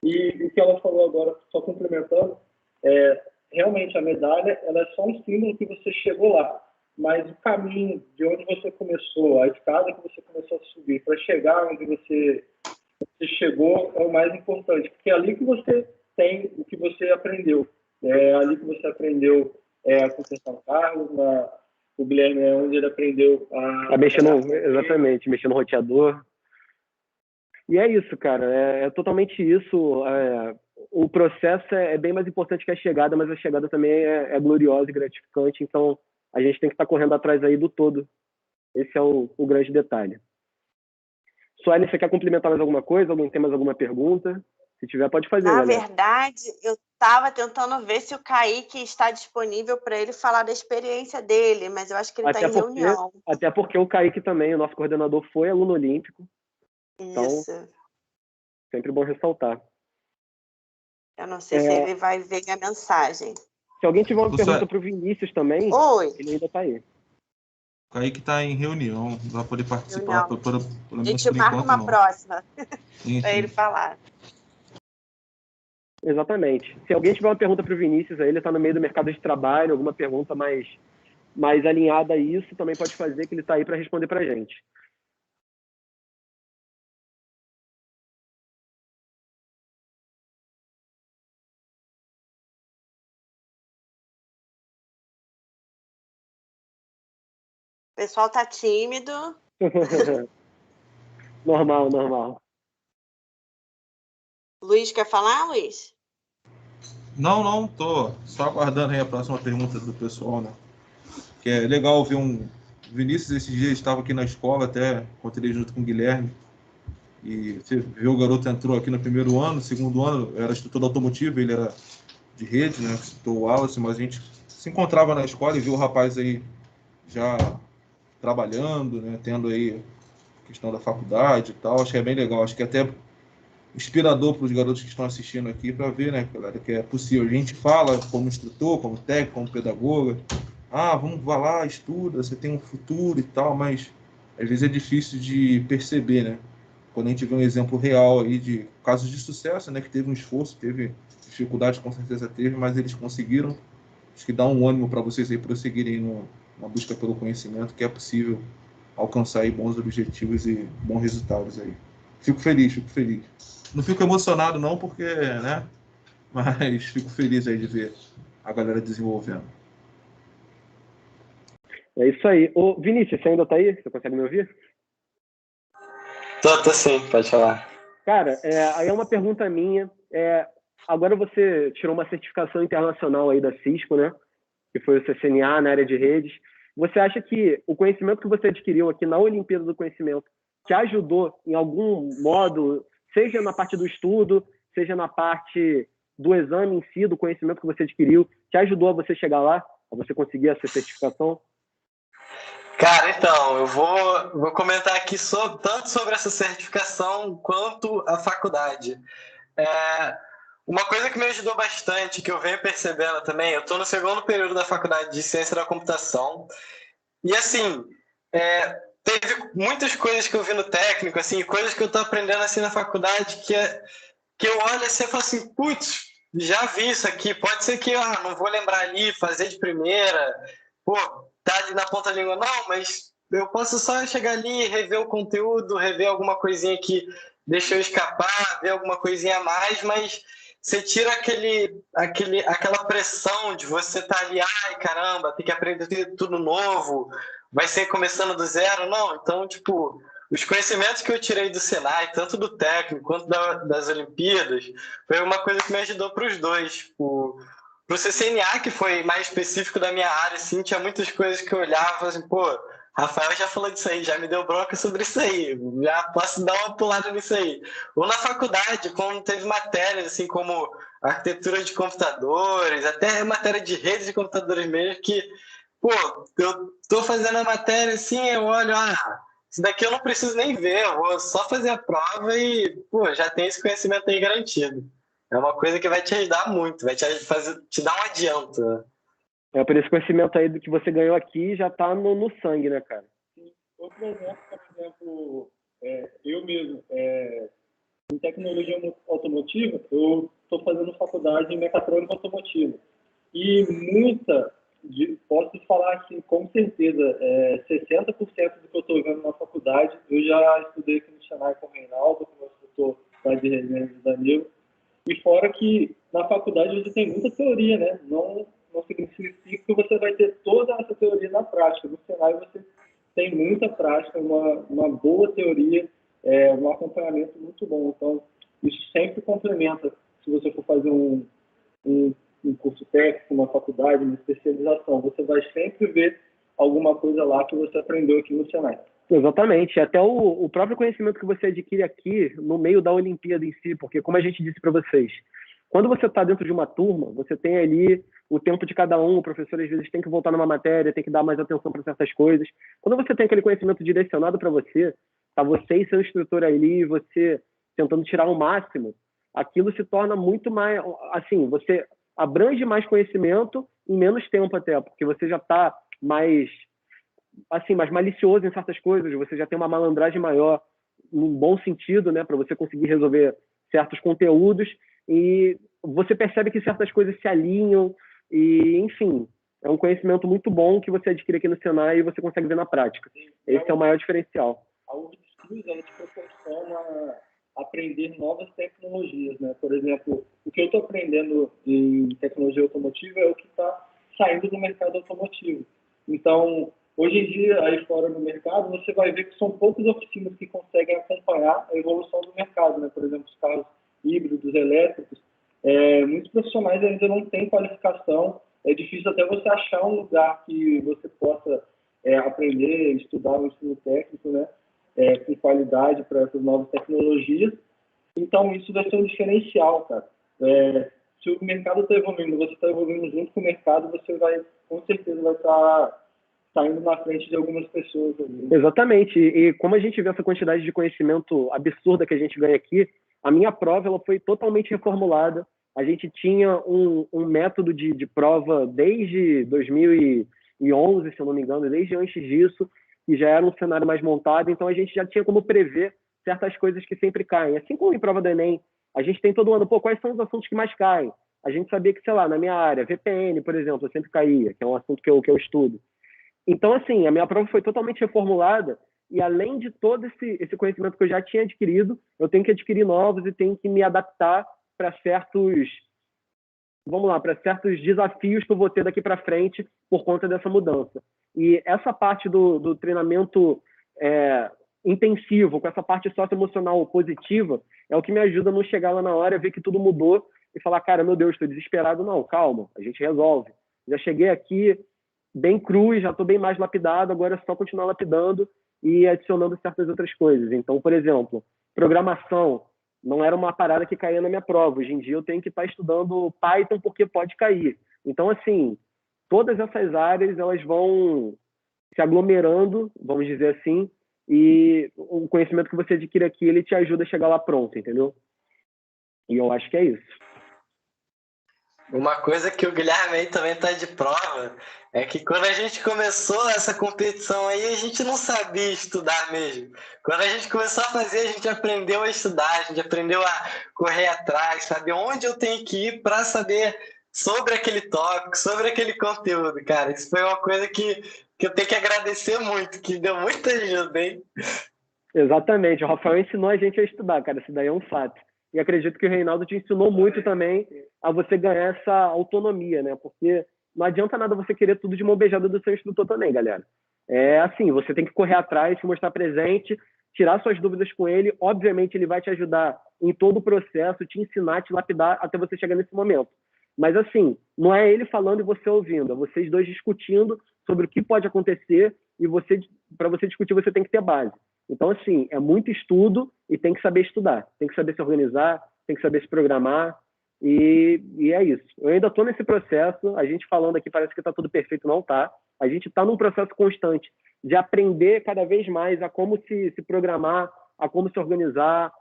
E o que ela falou agora, só complementando, realmente a medalha ela é só um símbolo que você chegou lá. Mas o caminho de onde você começou, a escada que você começou a subir, para chegar onde você chegou é o mais importante. Porque é ali que você tem o que você aprendeu. É ali que você aprendeu a consertar o carro, o Guilherme é onde ele aprendeu a mexer exatamente, mexer no roteador. E é isso, cara, é totalmente isso. O processo é bem mais importante que a chegada, mas a chegada também é gloriosa e gratificante, então a gente tem que estar correndo atrás aí do todo. Esse é o grande detalhe. Sueli, você quer complementar mais alguma coisa? Alguém tem mais alguma pergunta? Se tiver, pode fazer, Na galera. verdade, eu estava tentando ver se o Kaique está disponível para ele falar da experiência dele, mas eu acho que ele está em reunião. Até porque o Kaique também, o nosso coordenador, foi aluno olímpico. Isso. Então, sempre bom ressaltar. Eu não sei se ele vai ver a mensagem. Se alguém tiver uma pergunta para o Vinícius também, ele ainda está aí. O Kaique está em reunião, não vai poder participar. A gente marca uma próxima para ele falar. Exatamente. Se alguém tiver uma pergunta para o Vinícius, aí ele está no meio do mercado de trabalho, alguma pergunta mais alinhada a isso, também pode fazer, que ele está aí para responder para a gente. O pessoal tá tímido. Normal. Luiz, quer falar, Luiz? Não, tô só aguardando aí a próxima pergunta do pessoal, né? Que é legal ver o Vinícius esses dias estava aqui na escola, até encontrei junto com o Guilherme. E você vê, o garoto entrou aqui no primeiro ano, segundo ano, era instrutor automotivo, ele era de rede, né? Instrutor Wallace, mas a gente se encontrava na escola e viu o rapaz aí já trabalhando, né? Tendo aí questão da faculdade e tal. Acho que é bem legal, acho que é até inspirador para os garotos que estão assistindo aqui para ver, né, galera, que é possível. A gente fala como instrutor, como técnico, como pedagoga, vá lá, estuda, você tem um futuro e tal, mas às vezes é difícil de perceber, né? Quando a gente vê um exemplo real aí de casos de sucesso, né, que teve um esforço, teve dificuldade, com certeza teve, mas eles conseguiram. Acho que dá um ânimo para vocês aí prosseguirem na busca pelo conhecimento, que é possível alcançar aí bons objetivos e bons resultados aí. Fico feliz. Não fico emocionado não, porque, né, mas fico feliz aí de ver a galera desenvolvendo. É isso aí. Ô, Vinícius, você ainda tá aí? Você consegue me ouvir? Tô sim, pode falar. Cara, aí é uma pergunta minha. Agora você tirou uma certificação internacional aí da Cisco, né? Que foi o CCNA na área de redes. Você acha que o conhecimento que você adquiriu aqui na Olimpíada do Conhecimento te ajudou em algum modo, seja na parte do estudo, seja na parte do exame em si, do conhecimento que você adquiriu, te ajudou a você chegar lá, a você conseguir essa certificação? Cara, então, eu vou comentar aqui tanto sobre essa certificação quanto a faculdade. Uma coisa que me ajudou bastante, que eu venho percebendo também, eu estou no segundo período da faculdade de Ciência da Computação, e assim, teve muitas coisas que eu vi no técnico, assim, coisas que eu estou aprendendo assim na faculdade, que eu olho assim e falo assim, putz, já vi isso aqui, pode ser que não vou lembrar ali, fazer de primeira, tá ali na ponta da língua, não, mas eu posso só chegar ali, rever o conteúdo, rever alguma coisinha que deixou escapar, ver alguma coisinha a mais, mas você tira aquela pressão de você estar ali, ai caramba, tem que aprender tudo novo, vai ser começando do zero. Não, então, tipo, os conhecimentos que eu tirei do Senai, tanto do técnico quanto das Olimpíadas, foi uma coisa que me ajudou para os dois. Tipo, pro CCNA, que foi mais específico da minha área, assim, tinha muitas coisas que eu olhava assim, pô, Rafael já falou disso aí, já me deu bronca sobre isso aí, já posso dar uma pulada nisso aí. Ou na faculdade, quando teve matérias, assim, como arquitetura de computadores, até matéria de redes de computadores mesmo, que, pô, eu tô fazendo a matéria, assim, eu olho, isso daqui eu não preciso nem ver, eu vou só fazer a prova e, pô, já tem esse conhecimento aí garantido. É uma coisa que vai te ajudar muito, vai te dar um adianto, né? Por esse conhecimento aí do que você ganhou aqui já tá no sangue, né, cara? Sim. Outro exemplo, por exemplo, eu mesmo, em tecnologia automotiva, eu estou fazendo faculdade em mecatrônica automotiva. E posso falar que, com certeza, 60% do que eu estou vendo na faculdade, eu já estudei aqui no Senai com o Reinaldo, com o meu instrutor lá de resenha do Danilo. E fora que na faculdade você tem muita teoria, né? Não significa que você vai ter toda essa teoria na prática. No Senai você tem muita prática, uma boa teoria, um acompanhamento muito bom. Então, isso sempre complementa. Se você for fazer um curso técnico, uma faculdade, uma especialização, você vai sempre ver alguma coisa lá que você aprendeu aqui no Senai. Exatamente. Até o próprio conhecimento que você adquire aqui no meio da Olimpíada em si, porque, como a gente disse para vocês, quando você está dentro de uma turma, você tem ali o tempo de cada um, o professor às vezes tem que voltar numa matéria, tem que dar mais atenção para certas coisas. Quando você tem aquele conhecimento direcionado para você, tá você e seu instrutor ali, você tentando tirar o máximo, aquilo se torna muito mais, assim, você abrange mais conhecimento em menos tempo até, porque você já está mais malicioso em certas coisas, você já tem uma malandragem maior, num bom sentido, né, para você conseguir resolver certos conteúdos, e você percebe que certas coisas se alinham, e, enfim, é um conhecimento muito bom que você adquire aqui no Senai e você consegue ver na prática. Esse é o maior diferencial. A UFSCius, ela te proporciona aprender novas tecnologias, né? Por exemplo, o que eu estou aprendendo em tecnologia automotiva é o que está saindo do mercado automotivo. Então, hoje em dia, aí fora no mercado, você vai ver que são poucas oficinas que conseguem acompanhar a evolução do mercado, né? Por exemplo, os carros híbridos, elétricos. Muitos profissionais ainda não têm qualificação. É difícil até você achar um lugar que você possa aprender, estudar um ensino técnico, né? Com qualidade para essas novas tecnologias. Então, isso vai ser um diferencial, cara. Se o mercado está evoluindo, você está evoluindo junto com o mercado, você vai, com certeza, vai estar saindo na frente de algumas pessoas. Exatamente. E como a gente vê essa quantidade de conhecimento absurda que a gente ganha aqui, a minha prova ela foi totalmente reformulada. A gente tinha um método de prova desde 2011, se eu não me engano, desde antes disso, que já era um cenário mais montado, então a gente já tinha como prever certas coisas que sempre caem. Assim como em prova do Enem, a gente tem todo ano, quais são os assuntos que mais caem? A gente sabia que, sei lá, na minha área, VPN, por exemplo, eu sempre caía, que é um assunto que eu estudo. Então, assim, a minha prova foi totalmente reformulada e, além de todo esse conhecimento que eu já tinha adquirido, eu tenho que adquirir novos e tenho que me adaptar para certos desafios que eu vou ter daqui para frente por conta dessa mudança. E essa parte do treinamento intensivo, com essa parte socioemocional positiva, é o que me ajuda a não chegar lá na hora, ver que tudo mudou e falar, cara, meu Deus, estou desesperado. Não, calma, a gente resolve. Já cheguei aqui bem cru e já estou bem mais lapidado, agora é só continuar lapidando e adicionando certas outras coisas. Então, por exemplo, programação não era uma parada que caía na minha prova. Hoje em dia eu tenho que estar estudando Python porque pode cair. Então, assim, todas essas áreas elas vão se aglomerando, vamos dizer assim, e o conhecimento que você adquire aqui, ele te ajuda a chegar lá pronto, entendeu? E eu acho que é isso. Uma coisa que o Guilherme aí também tá de prova é que quando a gente começou essa competição aí, a gente não sabia estudar mesmo. Quando a gente começou a fazer, a gente aprendeu a estudar, a gente aprendeu a correr atrás, saber onde eu tenho que ir para saber sobre aquele tópico, sobre aquele conteúdo, cara. Isso foi uma coisa que eu tenho que agradecer muito, que deu muita ajuda, hein? Exatamente. O Rafael ensinou a gente a estudar, cara. Isso daí é um fato. E acredito que o Reinaldo te ensinou muito também a você ganhar essa autonomia, né? Porque não adianta nada você querer tudo de mão beijada do seu instrutor também, galera. É assim, você tem que correr atrás, se mostrar presente, tirar suas dúvidas com ele. Obviamente, ele vai te ajudar em todo o processo, te ensinar, te lapidar até você chegar nesse momento. Mas assim, não é ele falando e você ouvindo, é vocês dois discutindo sobre o que pode acontecer e para você discutir, você tem que ter base. Então, assim, é muito estudo e tem que saber estudar, tem que saber se organizar, tem que saber se programar e é isso. Eu ainda estou nesse processo, a gente falando aqui parece que está tudo perfeito, não está. A gente está num processo constante de aprender cada vez mais a como se programar, a como se organizar.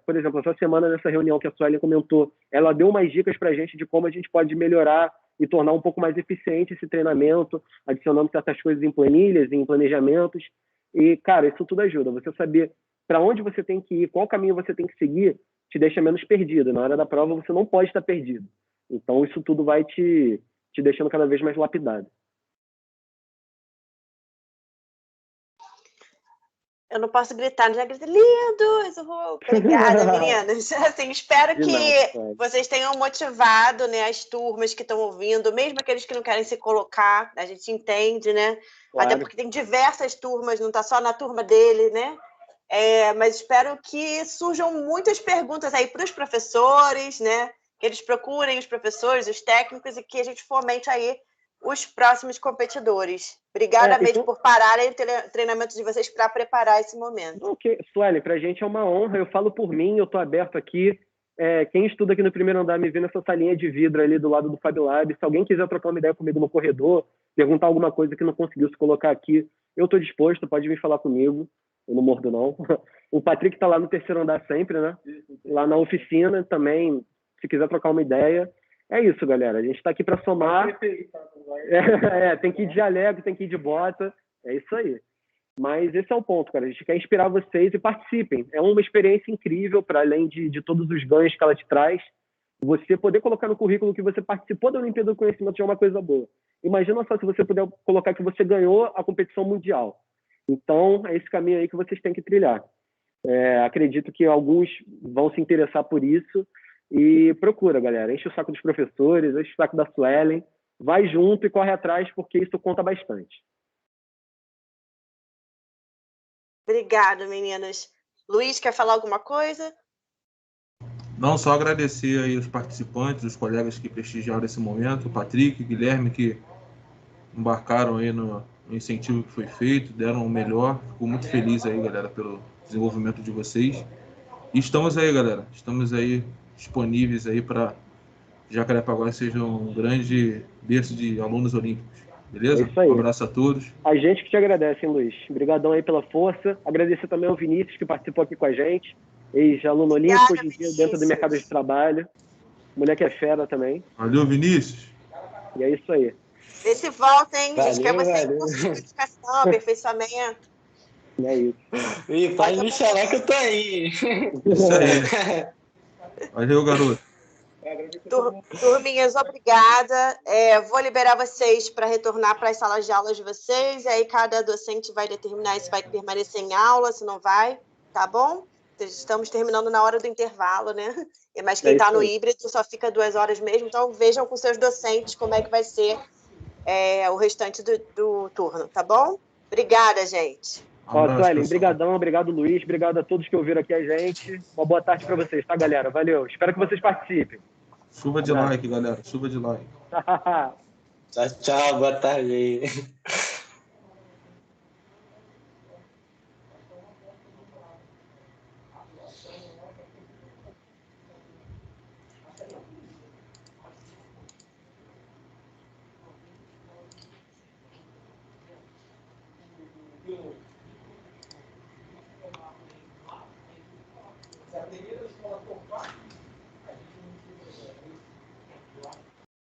Por exemplo, essa semana, nessa reunião que a Suelen comentou, ela deu umas dicas para a gente de como a gente pode melhorar e tornar um pouco mais eficiente esse treinamento, adicionando certas coisas em planilhas, em planejamentos. E, cara, isso tudo ajuda. Você saber para onde você tem que ir, qual caminho você tem que seguir, te deixa menos perdido. Na hora da prova, você não pode estar perdido. Então, isso tudo vai te deixando cada vez mais lapidado. Eu não posso gritar, já grito, lindos! Obrigada, meninas. Assim, espero que vocês tenham motivado, né, as turmas que estão ouvindo, mesmo aqueles que não querem se colocar, a gente entende, né? Claro. Até porque tem diversas turmas, não está só na turma dele, né? Mas espero que surjam muitas perguntas aí para os professores, né? Que eles procurem os professores, os técnicos e que a gente fomente aí os próximos competidores. Obrigada mesmo por pararem o treinamento de vocês para preparar esse momento. Ok, Suelen, para a gente é uma honra. Eu falo por mim, eu estou aberto aqui. Quem estuda aqui no primeiro andar me vê nessa salinha de vidro ali do lado do Fab Lab. Se alguém quiser trocar uma ideia comigo no corredor, perguntar alguma coisa que não conseguiu se colocar aqui, eu estou disposto, pode vir falar comigo. Eu não mordo, não. O Patrick está lá no terceiro andar sempre, né? Lá na oficina também, se quiser trocar uma ideia. É isso, galera. A gente está aqui para somar. Tem que ir de jaleco, tem que ir de bota. É isso aí. Mas esse é o ponto, cara. A gente quer inspirar vocês e participem. É uma experiência incrível, para além de todos os ganhos que ela te traz. Você poder colocar no currículo que você participou da Olimpíada do Conhecimento já é uma coisa boa. Imagina só se você puder colocar que você ganhou a competição mundial. Então, é esse caminho aí que vocês têm que trilhar. Acredito que alguns vão se interessar por isso. E procura, galera. Enche o saco dos professores, enche o saco da Suelen. Vai junto e corre atrás, porque isso conta bastante. Obrigada, meninas. Luiz, quer falar alguma coisa? Não, só agradecer aí os participantes, os colegas que prestigiaram esse momento, o Patrick, o Guilherme, que embarcaram aí no incentivo que foi feito, deram o melhor. Fico muito feliz aí, galera, pelo desenvolvimento de vocês. E estamos aí, galera. Estamos aí disponíveis aí para Jacarepaguá seja um grande berço de alunos olímpicos. Beleza? É isso aí. Um abraço a todos. A gente que te agradece, hein, Luiz? Obrigadão aí pela força. Agradecer também ao Vinícius, que participou aqui com a gente. Ex-aluno olímpico, hoje em dia dentro do mercado de trabalho. Mulher que é fera também. Valeu, Vinícius. E é isso aí. Vê se volta, hein? A gente quer você em curso de certificação, aperfeiçoamento. É isso. E pode me chamar que eu tô aí. Isso aí. Valeu, garoto. Turminhas, obrigada. Vou liberar vocês para retornar para as salas de aulas de vocês. E aí cada docente vai determinar se vai permanecer em aula, se não vai, tá bom? Estamos terminando na hora do intervalo, né? Mas quem está no híbrido só fica 2 horas mesmo. Então vejam com seus docentes como é que vai ser o restante do turno, tá bom? Obrigada, gente. Suelen, brigadão, obrigado, Luiz. Obrigado a todos que ouviram aqui a gente. Uma boa tarde para vocês, tá, galera? Valeu. Espero que vocês participem. Chuva de like, galera. Chuva de like. Tchau, tchau. Boa tarde. Thank you.